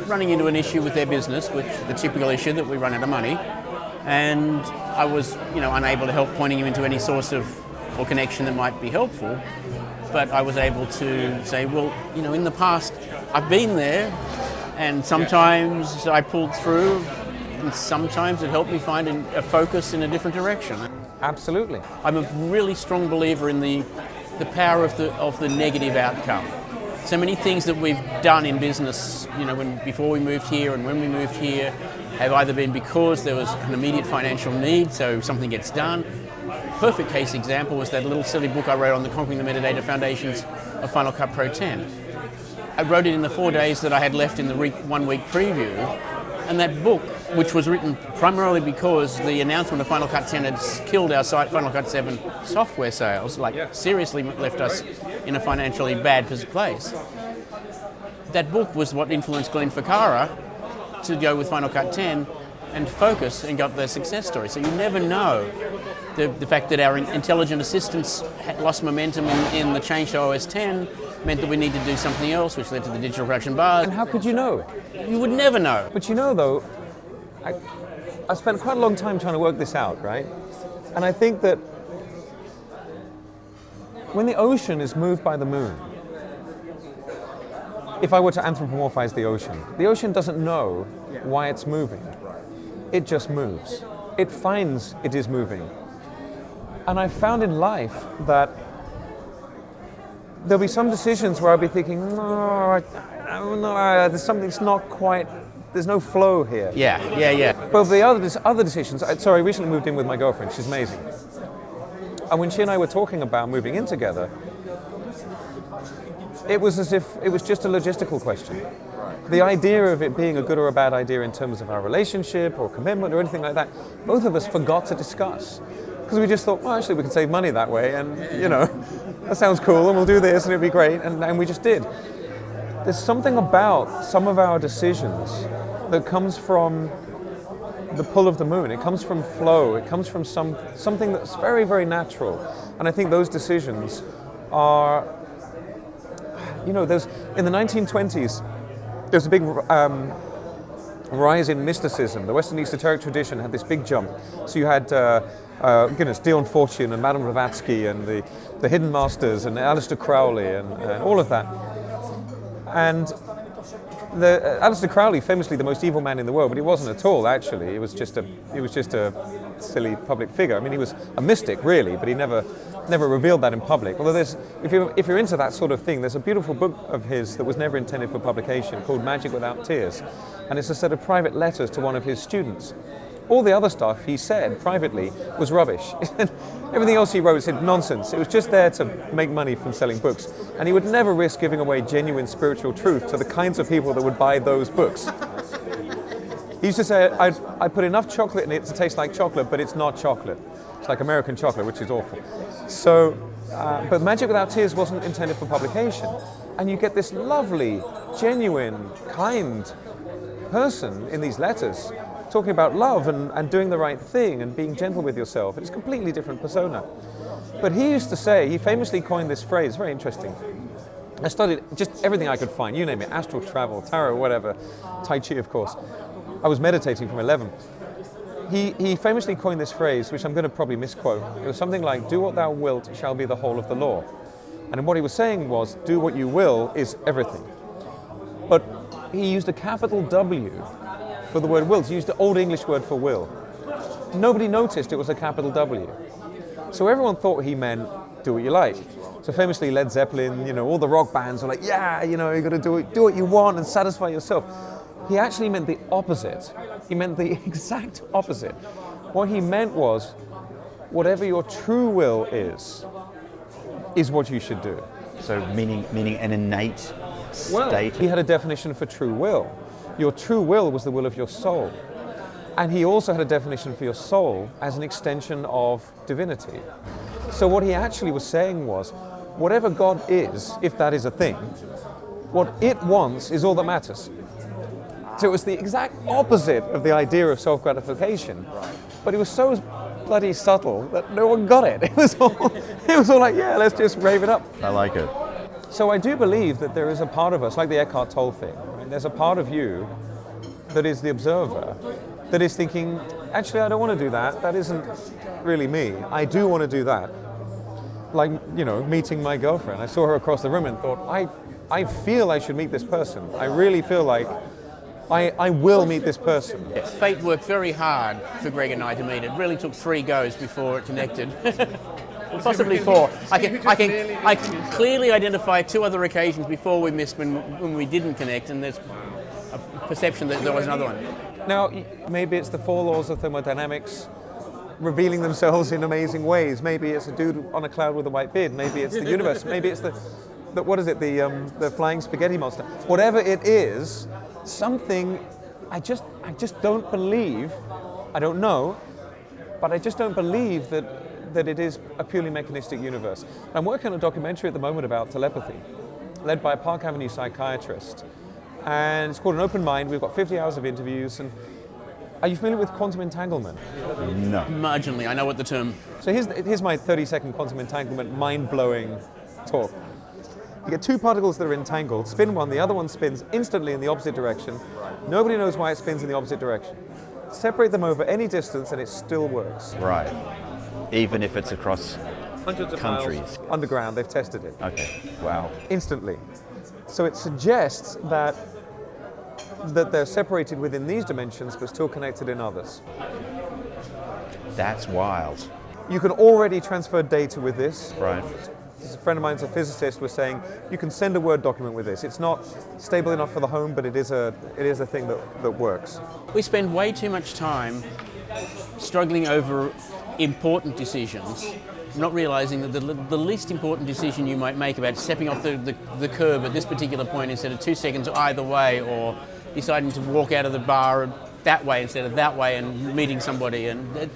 running into an issue with their business, which the typical issue that we run out of money, and I was, unable to help pointing him into any source of or connection that might be helpful. But I was able to say, well, in the past I've been there, and sometimes I pulled through, and sometimes it helped me find a focus in a different direction. Absolutely. I'm a really strong believer in the power of the negative outcome. So many things that we've done in business, before we moved here and when we moved here, have either been because there was an immediate financial need, so something gets done. Perfect case example was that little silly book I wrote on the Conquering the Metadata Foundations of Final Cut Pro 10. I wrote it in the 4 days that I had left in the 1 week preview, and that book, which was written primarily because the announcement of Final Cut 10 had killed our site Final Cut 7 software sales, seriously left us in a financially bad place. That book was what influenced Glenn Ficarra to go with Final Cut 10 and focus and got the success story. So you never know. The fact that our intelligent assistants had lost momentum in the change to OS 10 meant that we needed to do something else, which led to the digital production bars. And how could you know? You would never know. But though, I spent quite a long time trying to work this out, right? And I think that when the ocean is moved by the moon, if I were to anthropomorphize the ocean doesn't know why it's moving. It just moves. It finds it is moving. And I found in life that there'll be some decisions where I'll be thinking, no, there's something that's not quite, there's no flow here. Yeah. But the other decisions, I recently moved in with my girlfriend, she's amazing. And when she and I were talking about moving in together, it was as if it was just a logistical question. The idea of it being a good or a bad idea in terms of our relationship or commitment or anything like that, both of us forgot to discuss. Because we just thought, well, actually we can save money that way, and that sounds cool, and we'll do this and it'll be great, and we just did. There's something about some of our decisions that comes from the pull of the moon. It comes from flow. It comes from something that's very, very natural. And I think those decisions are, there's in the 1920s, there's a big rise in mysticism. The Western esoteric tradition had this big jump. So you had Dion Fortune and Madame Blavatsky and the Hidden Masters and Aleister Crowley and all of that. And Aleister Crowley, famously the most evil man in the world, but he wasn't at all, actually. He was just a silly public figure. I mean, he was a mystic, really, but he never revealed that in public. Although if you're into that sort of thing, there's a beautiful book of his that was never intended for publication called Magic Without Tears. And it's a set of private letters to one of his students. All the other stuff he said privately was rubbish. Everything else he wrote said nonsense. It was just there to make money from selling books. And he would never risk giving away genuine spiritual truth to the kinds of people that would buy those books. He used to say, I put enough chocolate in it to taste like chocolate, but it's not chocolate. It's like American chocolate, which is awful. So, but Magic Without Tears wasn't intended for publication. And you get this lovely, genuine, kind person in these letters talking about love and doing the right thing and being gentle with yourself. It's a completely different persona. But he used to say, he famously coined this phrase, very interesting. I studied just everything I could find, you name it, astral travel, tarot, whatever, Tai Chi, of course. I was meditating from 11. He famously coined this phrase, which I'm going to probably misquote. It was something like, do what thou wilt shall be the whole of the law. And what he was saying was, do what you will is everything. But he used a capital W for the word will. He used the Old English word for will. Nobody noticed it was a capital W. So everyone thought he meant, do what you like. So famously Led Zeppelin, all the rock bands were like, yeah, you got to do what you want and satisfy yourself. He actually meant the opposite. He meant the exact opposite. What he meant was, whatever your true will is what you should do. So meaning an innate state. Well, he had a definition for true will. Your true will was the will of your soul. And he also had a definition for your soul as an extension of divinity. So what he actually was saying was, whatever God is, if that is a thing, what it wants is all that matters. So it was the exact opposite of the idea of self-gratification. But it was so bloody subtle that no one got it. It was all like, yeah, let's just rave it up. I like it. So I do believe that there is a part of us, like the Eckhart Tolle thing, right? There's a part of you that is the observer, that is thinking, actually, I don't want to do that. That isn't really me. I do want to do that. Like, meeting my girlfriend. I saw her across the room and thought, I feel I should meet this person. I really feel like I will meet this person. Fate worked very hard for Greg and I to meet. It really took 3 goes before it connected. Possibly 4. I can clearly identify 2 other occasions before we missed when we didn't connect, and there's a perception that there was another one. Now, maybe it's the 4 laws of thermodynamics revealing themselves in amazing ways. Maybe it's a dude on a cloud with a white beard. Maybe it's the universe. Maybe it's the what is it? The flying spaghetti monster. Whatever it is, something I just don't believe. I don't know, but I just don't believe that it is a purely mechanistic universe. I'm working on a documentary at the moment about telepathy, led by a Park Avenue psychiatrist. And it's called An Open Mind. We've got 50 hours of interviews. And are you familiar with quantum entanglement? No. Marginally, I know what the term. So here's my 30-second quantum entanglement mind-blowing talk. You get 2 particles that are entangled, spin one, the other one spins instantly in the opposite direction. Nobody knows why it spins in the opposite direction. Separate them over any distance and it still works. Right. Even if it's across Hundreds of countries. miles underground, they've tested it. Okay. Wow. Instantly. So it suggests that they're separated within these dimensions but still connected in others. That's wild. You can already transfer data with this. Right. A friend of mine's a physicist was saying you can send a Word document with this. It's not stable enough for the home, but it is a thing that works. We spend way too much time struggling over important decisions, not realizing that the least important decision you might make about stepping off the curb at this particular point instead of 2 seconds either way, or deciding to walk out of the bar that way instead of that way and meeting somebody, and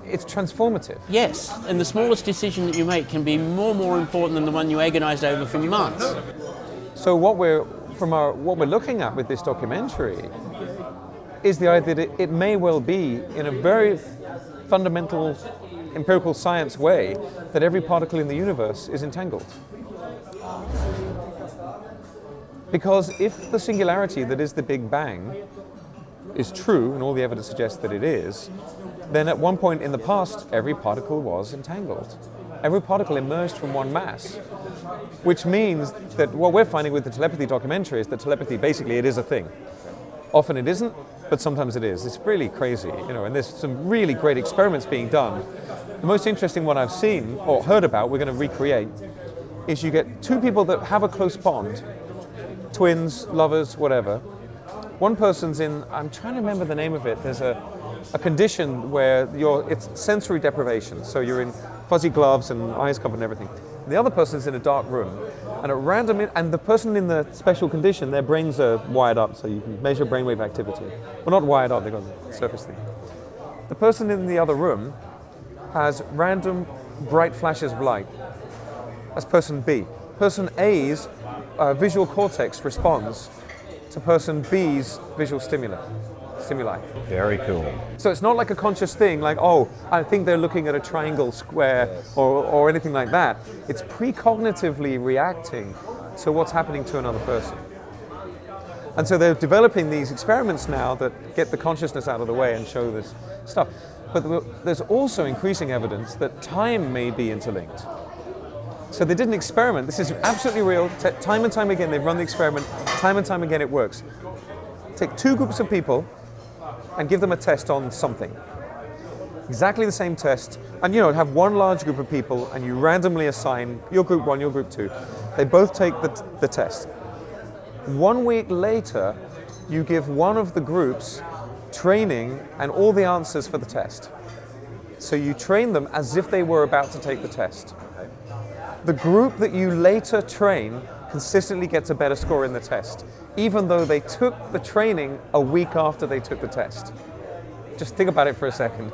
it's transformative. Yes, and the smallest decision that you make can be more important than the one you agonized over for months. So what we're looking at with this documentary is the idea that it may well be, in a very fundamental empirical science way, that every particle in the universe is entangled. Because if the singularity that is the Big Bang is true, and all the evidence suggests that it is, then at one point in the past, every particle was entangled. Every particle emerged from one mass, which means that what we're finding with the telepathy documentary is that telepathy, basically, it is a thing. Often it isn't, but sometimes it is. It's really crazy, and there's some really great experiments being done. The most interesting one I've seen, or heard about, we're going to recreate, is you get 2 people that have a close bond, twins, lovers, whatever. One person's in, I'm trying to remember the name of it, there's a condition where it's sensory deprivation, so you're in fuzzy gloves and eyes covered and everything. And the other person's in a dark room, and at random, and the person in the special condition, their brains are wired up, so you can measure brainwave activity. Well, not wired up, they've got a surface thing. The person in the other room has random bright flashes of light. That's person B. Person A's visual cortex responds to person B's visual stimuli. Very cool. So it's not like a conscious thing, like, oh, I think they're looking at a triangle, square, or anything like that. It's precognitively reacting to what's happening to another person. And so they're developing these experiments now that get the consciousness out of the way and show this stuff. But there's also increasing evidence that time may be interlinked. So they did an experiment. This is absolutely real. Time and time again, they've run the experiment. Time and time again, it works. Take two groups of people and give them a test on something. Exactly the same test. And have one large group of people and you randomly assign your group 1, your group 2. They both take the test. 1 week later, you give one of the groups training and all the answers for the test. So you train them as if they were about to take the test. The group that you later train consistently gets a better score in the test, even though they took the training a week after they took the test. Just think about it for a second.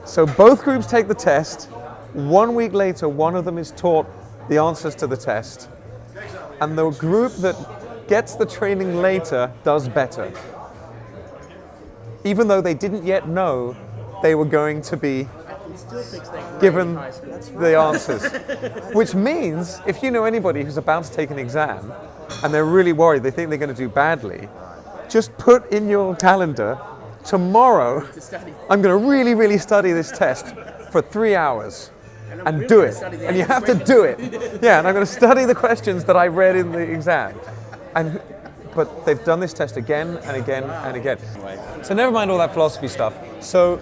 So both groups take the test. 1 week later, one of them is taught the answers to the test. And the group that gets the training later does better, even though they didn't yet know they were going to be given the answers. Which means, if you know anybody who's about to take an exam and they're really worried, they think they're going to do badly, just put in your calendar, tomorrow I'm going to really, really study this test for 3 hours. And do it. And you have to do it. Yeah, and I'm going to study the questions that I read in the exam. But they've done this test again and again and again. So never mind all that philosophy stuff. So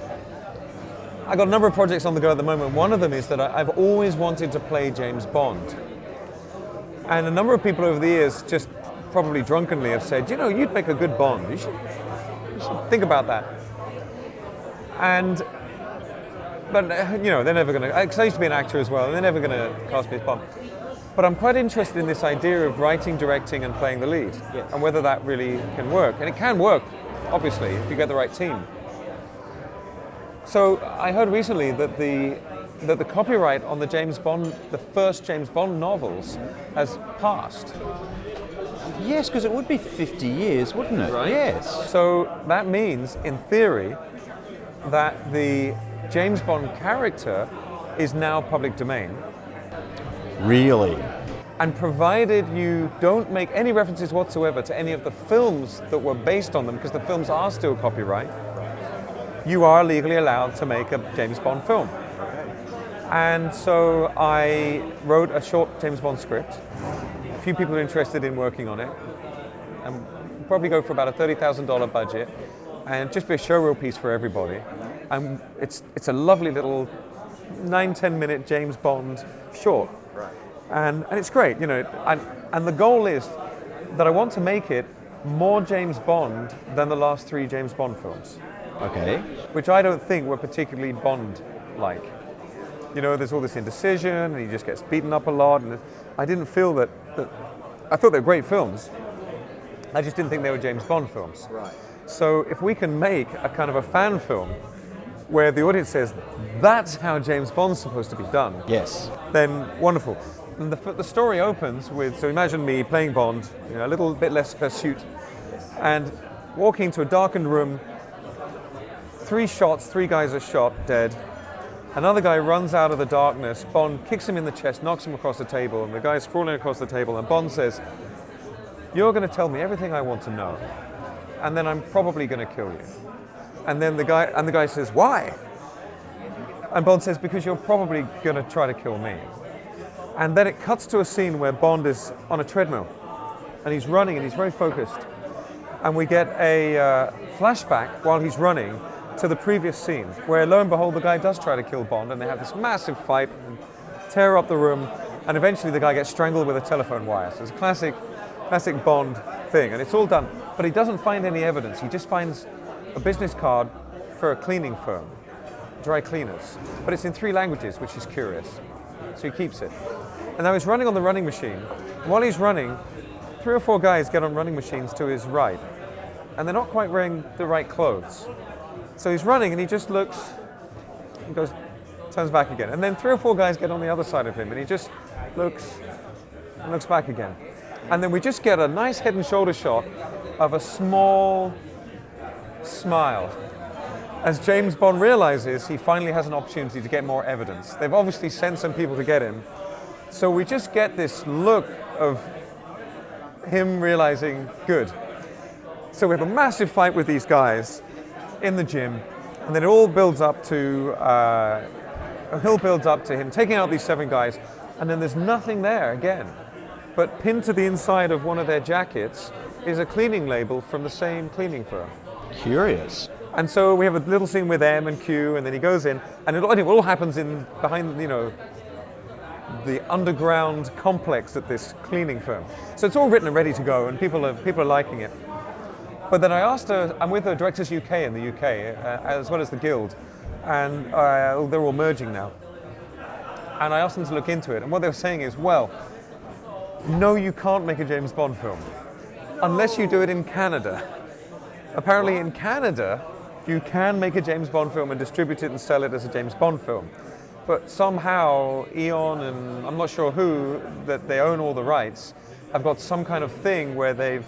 I got a number of projects on the go at the moment. One of them is that I've always wanted to play James Bond. And a number of people over the years, just probably drunkenly, have said, you'd make a good Bond. You should think about that. But they're never going to, because I used to be an actor as well, and they're never going to cast me as Bond. But I'm quite interested in this idea of writing, directing, and playing the lead, and whether that really can work. And it can work, obviously, if you get the right team. So I heard recently that the copyright on the first James Bond novels has passed. Yes, because it would be 50 years, wouldn't it? Right? Yes. So that means, in theory, that the James Bond character is now public domain. Really? And provided you don't make any references whatsoever to any of the films that were based on them, because the films are still copyright, you are legally allowed to make a James Bond film. And so I wrote a short James Bond script. A few people are interested in working on it. And probably go for about a $30,000 budget, and just be a showreel piece for everybody. And it's a lovely little 9-10 minute James Bond short. Right. And it's great, and the goal is that I want to make it more James Bond than the last 3 James Bond films. Okay. Which I don't think were particularly Bond-like. There's all this indecision, and he just gets beaten up a lot, and I didn't feel that I thought they were great films. I just didn't think they were James Bond films. Right. So if we can make a kind of a fan film where the audience says, that's how James Bond's supposed to be done. Yes. Then wonderful. And the story opens with, so imagine me playing Bond, a little bit less hirsute, and walking into a darkened room, 3 shots, 3 guys are shot, dead. Another guy runs out of the darkness, Bond kicks him in the chest, knocks him across the table, and the guy's sprawling across the table, and Bond says, you're going to tell me everything I want to know, and then I'm probably going to kill you. And then the guy says, why? And Bond says, because you're probably going to try to kill me. And then it cuts to a scene where Bond is on a treadmill, and he's running, and he's very focused. And we get a flashback while he's running to the previous scene, where lo and behold, the guy does try to kill Bond, and they have this massive fight and tear up the room, and eventually the guy gets strangled with a telephone wire. So it's a classic Bond thing, and it's all done. But he doesn't find any evidence. He just finds a business card for a cleaning firm, dry cleaners. But it's in 3 languages, which is curious. So he keeps it. And now he's running on the running machine. While he's running, 3 or 4 guys get on running machines to his right, and they're not quite wearing the right clothes. So he's running, and he just looks, and goes, turns back again. And then 3 or 4 guys get on the other side of him, and he just looks, and looks back again. And then we just get a nice head and shoulder shot of a small smile. As James Bond realizes he finally has an opportunity to get more evidence. They've obviously sent some people to get him. So we just get this look of him realizing, good. So we have a massive fight with these guys in the gym, and then it all builds up to him taking out these 7 guys, and then there's nothing there again. But pinned to the inside of one of their jackets is a cleaning label from the same cleaning firm. Curious. And so we have a little scene with M and Q, and then he goes in, and it all happens behind, the underground complex at this cleaning firm. So it's all written and ready to go, and people are liking it. But then I asked her, I'm with the Directors UK in the UK, as well as the Guild, and they're all merging now. And I asked them to look into it, and what they were saying is, well, no, you can't make a James Bond film unless you do it in Canada. Apparently in Canada, you can make a James Bond film and distribute it and sell it as a James Bond film. But somehow Eon and I'm not sure who, that they own all the rights, have got some kind of thing where they've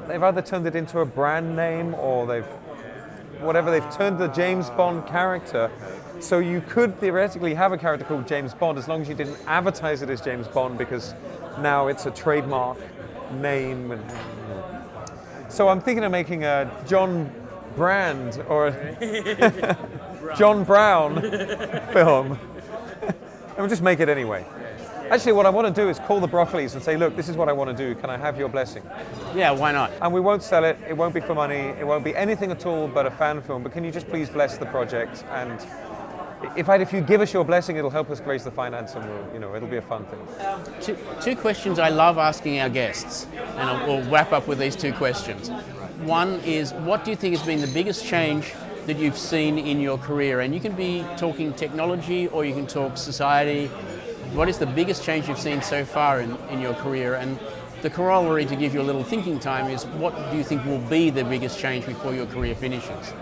either turned it into a brand name or they've turned the James Bond character. So you could theoretically have a character called James Bond as long as you didn't advertise it as James Bond, because now it's a trademark name. So I'm thinking of making a John Brand or a John Brown film. And we'll just make it anyway. Actually, what I want to do is call the Broccolis and say, look, this is what I want to do. Can I have your blessing? Yeah, why not? And we won't sell it. It won't be for money. It won't be anything at all but a fan film. But can you just please bless the project? And if you give us your blessing, it'll help us raise the finance, and it'll be a fun thing. Two questions I love asking our guests, and we'll wrap up with these 2 questions. One is, what do you think has been the biggest change that you've seen in your career? And you can be talking technology or you can talk society. What is the biggest change you've seen so far in your career? And the corollary, to give you a little thinking time, is what do you think will be the biggest change before your career finishes?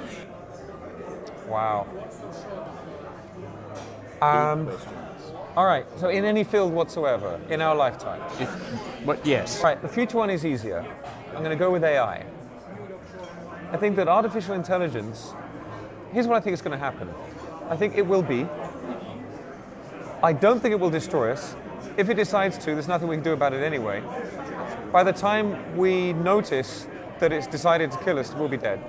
Wow. All right, so in any field whatsoever, in our lifetime? Yes. Right, the future one is easier. I'm going to go with AI. I think that artificial intelligence, here's what I think is going to happen. I think it will be. I don't think it will destroy us. If it decides to, there's nothing we can do about it anyway. By the time we notice that it's decided to kill us, we'll be dead.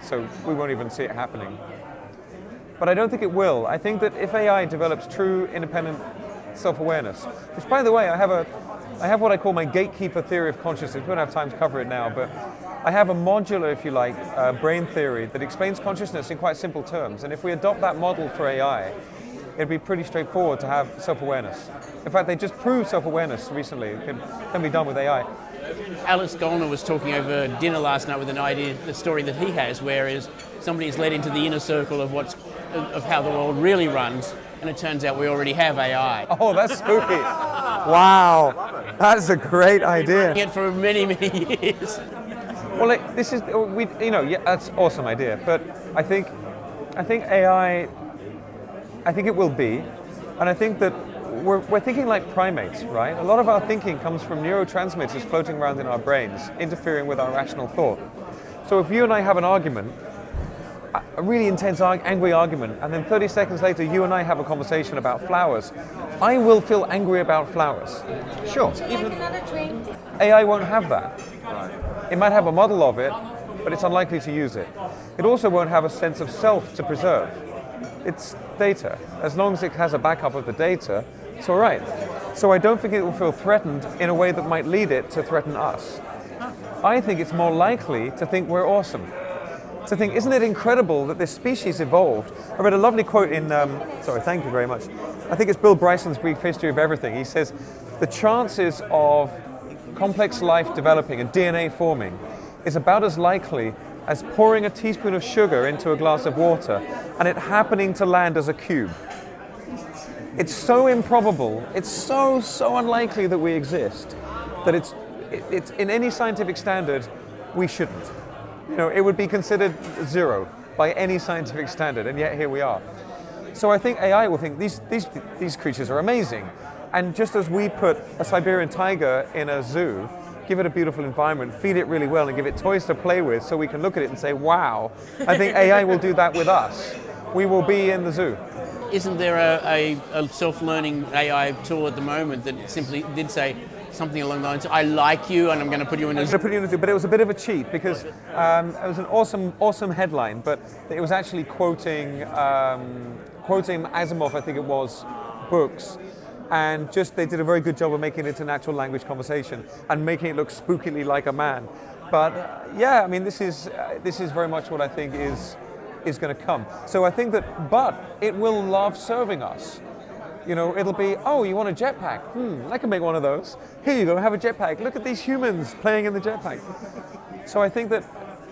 So we won't even see it happening. But I don't think it will. I think that if AI develops true independent self-awareness, which, by the way, I have what I call my gatekeeper theory of consciousness. We don't have time to cover it now, but I have a modular, if you like, brain theory that explains consciousness in quite simple terms. And if we adopt that model for AI, it'd be pretty straightforward to have self-awareness. In fact, they just proved self-awareness recently. It can be done with AI. Alice Gollner was talking over dinner last night with an idea, the story that he has, whereas somebody is led into the inner circle of how the world really runs, and it turns out we already have AI. Oh, that's spooky. Wow, that's a great idea. It for many, many years. Well, this is, that's an awesome idea, but I think AI, I think it will be, and I think that we're thinking like primates, right? A lot of our thinking comes from neurotransmitters floating around in our brains, interfering with our rational thought. So if you and I have an argument, a really intense, angry argument, and then 30 seconds later you and I have a conversation about flowers, I will feel angry about flowers. Sure. Even AI won't have that. It might have a model of it, but it's unlikely to use it. It also won't have a sense of self to preserve. It's data. As long as it has a backup of the data, it's all right. So I don't think it will feel threatened in a way that might lead it to threaten us. I think it's more likely to think we're awesome. To think, isn't it incredible that this species evolved? I read a lovely quote in, thank you very much. I think it's Bill Bryson's Brief History of Everything. He says, the chances of complex life developing and DNA forming is about as likely as pouring a teaspoon of sugar into a glass of water and it happening to land as a cube. It's so improbable, it's so unlikely that we exist, that it's in any scientific standard, we shouldn't. It would be considered zero by any scientific standard, and yet here we are. So I think AI will think these creatures are amazing. And just as we put a Siberian tiger in a zoo, give it a beautiful environment, feed it really well, and give it toys to play with so we can look at it and say, wow, I think AI will do that with us. We will be in the zoo. Isn't there a self-learning AI tool at the moment that simply did say something along the lines, I like you and I'm going to put you in a zoo? But it was a bit of a cheat because it was an awesome headline, but it was actually quoting Asimov, I think it was, books. And just they did a very good job of making it a natural language conversation and making it look spookily like a man. But yeah, I mean, this is very much what I think is going to come. So I think that, but it will love serving us. You know, it'll be, oh, you want a jetpack? I can make one of those. Here you go, have a jetpack. Look at these humans playing in the jetpack. So I think that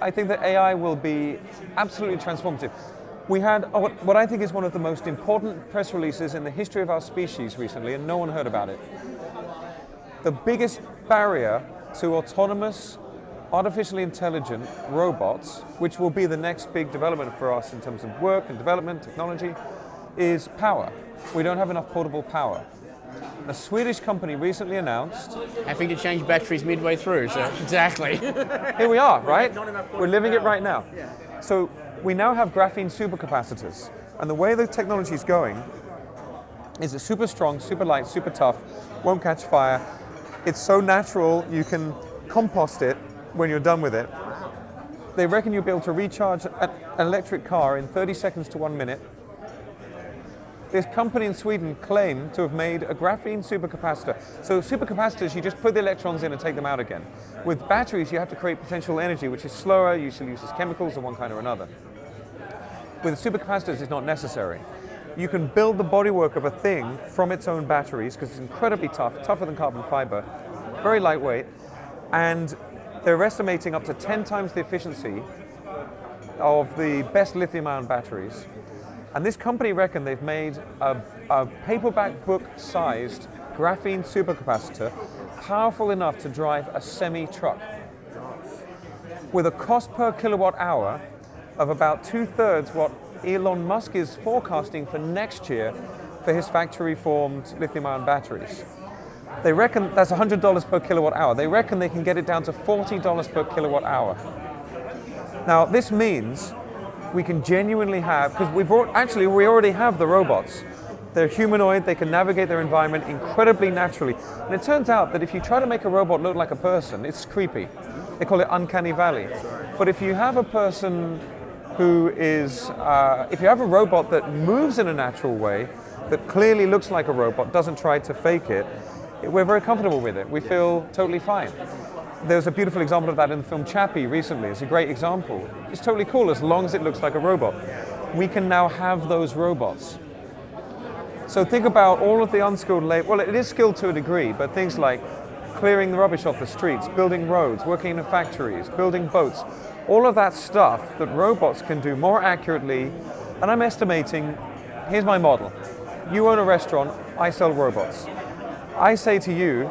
AI will be absolutely transformative. We had what I think is one of the most important press releases in the history of our species recently, and no one heard about it. The biggest barrier to autonomous, artificially intelligent robots, which will be the next big development for us in terms of work and development, technology, is power. We don't have enough portable power. A Swedish company recently announced... Having to change batteries midway through, so exactly. Here we are, right? We're living it right now. So we now have graphene supercapacitors. And the way the technology is going is it's super strong, super light, super tough, won't catch fire. It's so natural you can compost it when you're done with it. They reckon you'll be able to recharge an electric car in 30 seconds to 1 minute. This company in Sweden claimed to have made a graphene supercapacitor. So supercapacitors, you just put the electrons in and take them out again. With batteries, you have to create potential energy, which is slower, usually uses chemicals of one kind or another. With supercapacitors, it's not necessary. You can build the bodywork of a thing from its own batteries, because it's incredibly tough, tougher than carbon fiber, very lightweight, and they're estimating up to 10 times the efficiency of the best lithium-ion batteries. And this company reckon they've made a paperback book-sized graphene supercapacitor powerful enough to drive a semi-truck with a cost per kilowatt hour of about 2/3 what Elon Musk is forecasting for next year for his factory-formed lithium-ion batteries. They reckon that's $100 per kilowatt hour. They reckon they can get it down to $40 per kilowatt hour. Now, this means we can genuinely have, because we already have the robots. They're humanoid, they can navigate their environment incredibly naturally. And it turns out that if you try to make a robot look like a person, it's creepy. They call it uncanny valley. But if you have a person who is, if you have a robot that moves in a natural way, that clearly looks like a robot, doesn't try to fake it, we're very comfortable with it. We feel totally fine. There's a beautiful example of that in the film Chappie recently. It's a great example. It's totally cool as long as it looks like a robot. We can now have those robots. So think about all of the unskilled labor. Well, it is skilled to a degree, but things like clearing the rubbish off the streets, building roads, working in factories, building boats, all of that stuff that robots can do more accurately. And I'm estimating, here's my model. You own a restaurant, I sell robots. I say to you,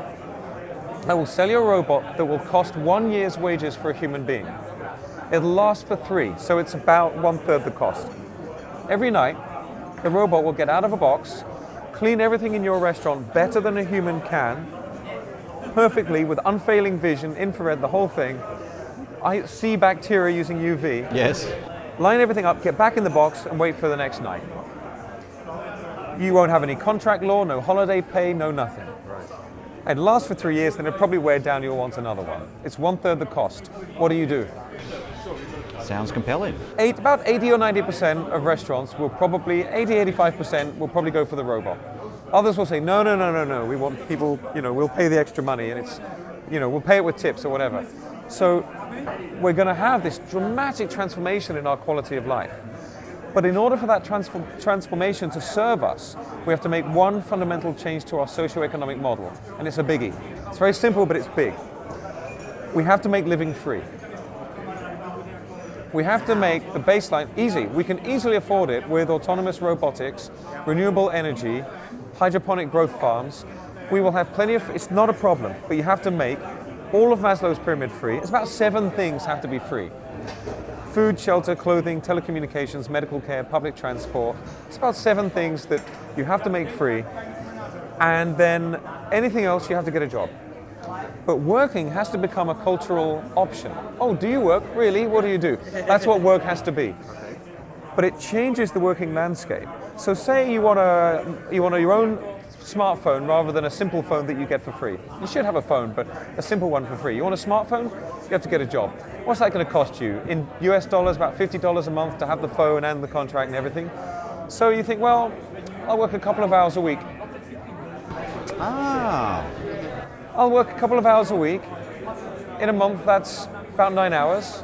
I will sell you a robot that will cost 1 year's wages for a human being. It'll last for 3, so it's about 1/3 the cost. Every night, the robot will get out of a box, clean everything in your restaurant better than a human can, perfectly with unfailing vision, infrared, the whole thing. I see bacteria using UV. Yes. Line everything up, get back in the box, and wait for the next night. You won't have any contract law, no holiday pay, no nothing. It'd last for 3 years, then it'd probably wear down, you'll want another one. It's 1/3 the cost. What do? Sounds compelling. About 80 or 90% of restaurants will probably, 85% will probably go for the robot. Others will say, no, we want people, we'll pay the extra money and it's, we'll pay it with tips or whatever. So we're going to have this dramatic transformation in our quality of life. But in order for that transformation to serve us, we have to make one fundamental change to our socioeconomic model, and it's a biggie. It's very simple, but it's big. We have to make living free. We have to make the baseline easy. We can easily afford it with autonomous robotics, renewable energy, hydroponic growth farms. We will have plenty of, it's not a problem, but you have to make all of Maslow's pyramid free. It's about 7 things have to be free. Food, shelter, clothing, telecommunications, medical care, public transport. It's about 7 things that you have to make free. and then anything else you have to get a job. But working has to become a cultural option. Oh, do you work? Really? What do you do? That's what work has to be. But it changes the working landscape. So say you want your own smartphone rather than a simple phone that you get for free. You should have a phone, but a simple one for free. You want a smartphone? You have to get a job. What's that going to cost you? In US dollars, about $50 a month to have the phone and the contract and everything. So you think, well, I'll work a couple of hours a week. I'll work a couple of hours a week. In a month, that's about 9 hours.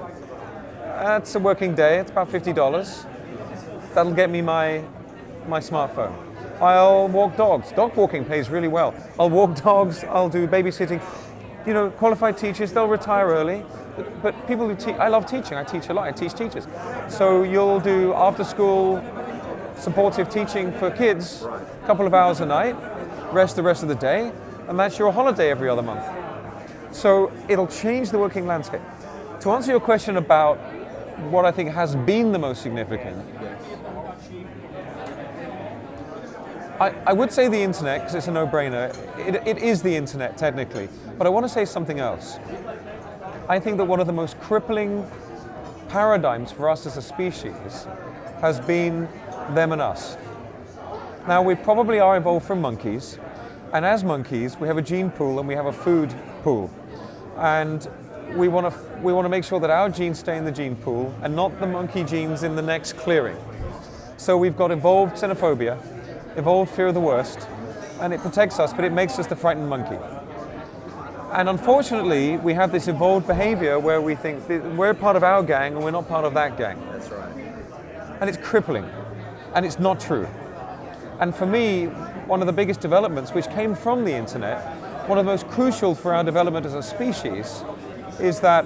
That's a working day. It's about $50. That'll get me my smartphone. I'll walk dogs. Dog walking pays really well. I'll walk dogs. I'll do babysitting. You know, qualified teachers, they'll retire early. But people who teach, I love teaching. I teach a lot. I teach teachers. So you'll do after school supportive teaching for kids, a couple of hours a night, rest the rest of the day, and that's your holiday every other month. So it'll change the working landscape. To answer your question about what I think has been the most significant, I would say the internet, because it's a no-brainer. It is the internet, technically. But I want to say something else. I think that one of the most crippling paradigms for us as a species has been them and us. Now, we probably are evolved from monkeys. And as monkeys, we have a gene pool and we have a food pool. And we want to make sure that our genes stay in the gene pool and not the monkey genes in the next clearing. So we've got evolved xenophobia, evolved fear of the worst, and it protects us, but it makes us the frightened monkey. And unfortunately, we have this evolved behavior where we think we're part of our gang and we're not part of that gang. That's right. And it's crippling, and it's not true. And for me, one of the biggest developments, which came from the internet, one of the most crucial for our development as a species, is that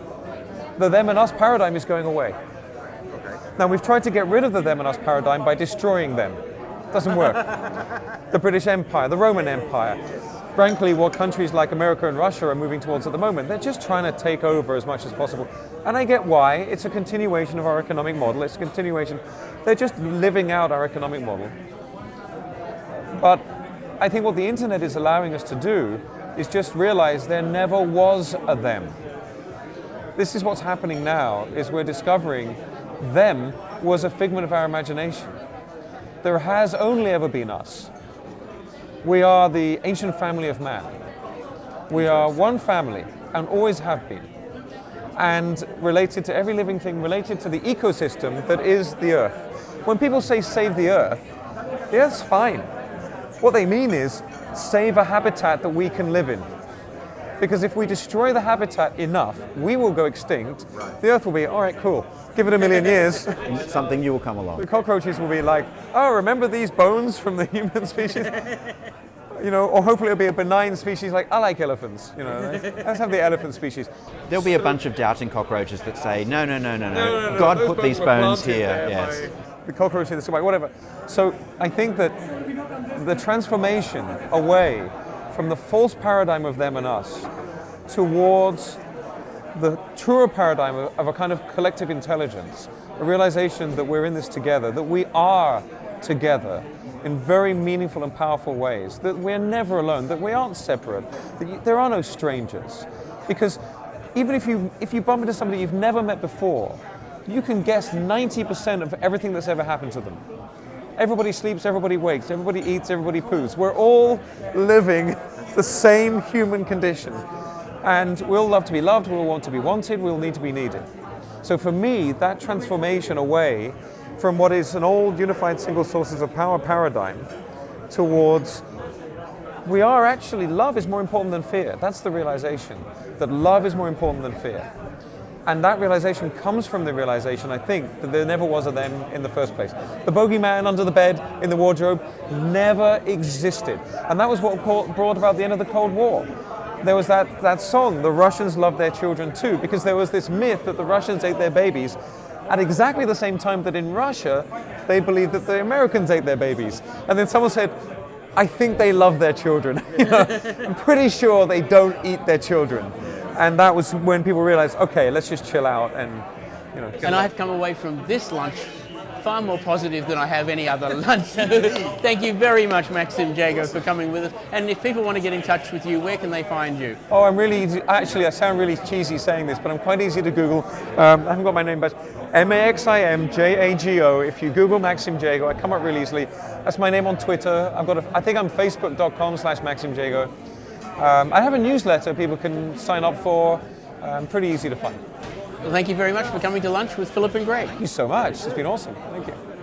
the them and us paradigm is going away. Okay. Now, we've tried to get rid of the them and us paradigm by destroying them. Doesn't work. The British Empire, the Roman Empire, frankly, what countries like America and Russia are moving towards at the moment, they're just trying to take over as much as possible. And I get why. It's a continuation of our economic model. It's a continuation. They're just living out our economic model. But I think what the internet is allowing us to do is just realize there never was a them. This is what's happening now, is we're discovering them was a figment of our imagination. There has only ever been us. We are the ancient family of man. We are one family and always have been. And related to every living thing, related to the ecosystem that is the Earth. When people say save the Earth's fine. What they mean is save a habitat that we can live in. Because if we destroy the habitat enough, we will go extinct. Right. The Earth will be, all right, cool. Give it a million years. Something new will come along. The cockroaches will be like, oh, remember these bones from the human species? You know, or hopefully it'll be a benign species like, I like elephants. You know, let's have the elephant species. There'll be a bunch of doubting cockroaches that say, no. God put these bones here. Yes. The cockroach in the sky, whatever. So I think that the transformation away from the false paradigm of them and us towards the truer paradigm of a kind of collective intelligence, a realization that we're in this together, that we are together in very meaningful and powerful ways, that we're never alone, that we aren't separate, that there are no strangers. Because even if you bump into somebody you've never met before, you can guess 90% of everything that's ever happened to them. Everybody sleeps, everybody wakes, everybody eats, everybody poos. We're all living the same human condition. And we'll love to be loved, we'll want to be wanted, we'll need to be needed. So for me, that transformation away from what is an old unified single sources of power paradigm towards we are actually, love is more important than fear. That's the realization, that love is more important than fear. And that realization comes from the realization, I think, that there never was a them in the first place. The bogeyman under the bed, in the wardrobe, never existed. And that was what brought about the end of the Cold War. There was that song, The Russians Love Their Children Too, because there was this myth that the Russians ate their babies at exactly the same time that in Russia, they believed that the Americans ate their babies. And then someone said, I think they love their children. You know, I'm pretty sure they don't eat their children. And that was when people realized, okay, let's just chill out and, you know. And I had come away from this lunch far more positive than I have any other lunch. Thank you very much, Maxim Jago, for coming with us. And if people want to get in touch with you, where can they find you? Oh, I'm really easy. Actually, I sound really cheesy saying this, but I'm quite easy to Google. I haven't got my name, but Maxim Jago. If you Google Maxim Jago, I come up really easily. That's my name on Twitter. I think I'm facebook.com/Maxim Jago. I have a newsletter people can sign up for. Pretty easy to find. Well, thank you very much for coming to lunch with Philip and Greg. Thank you so much. It's been awesome. Thank you.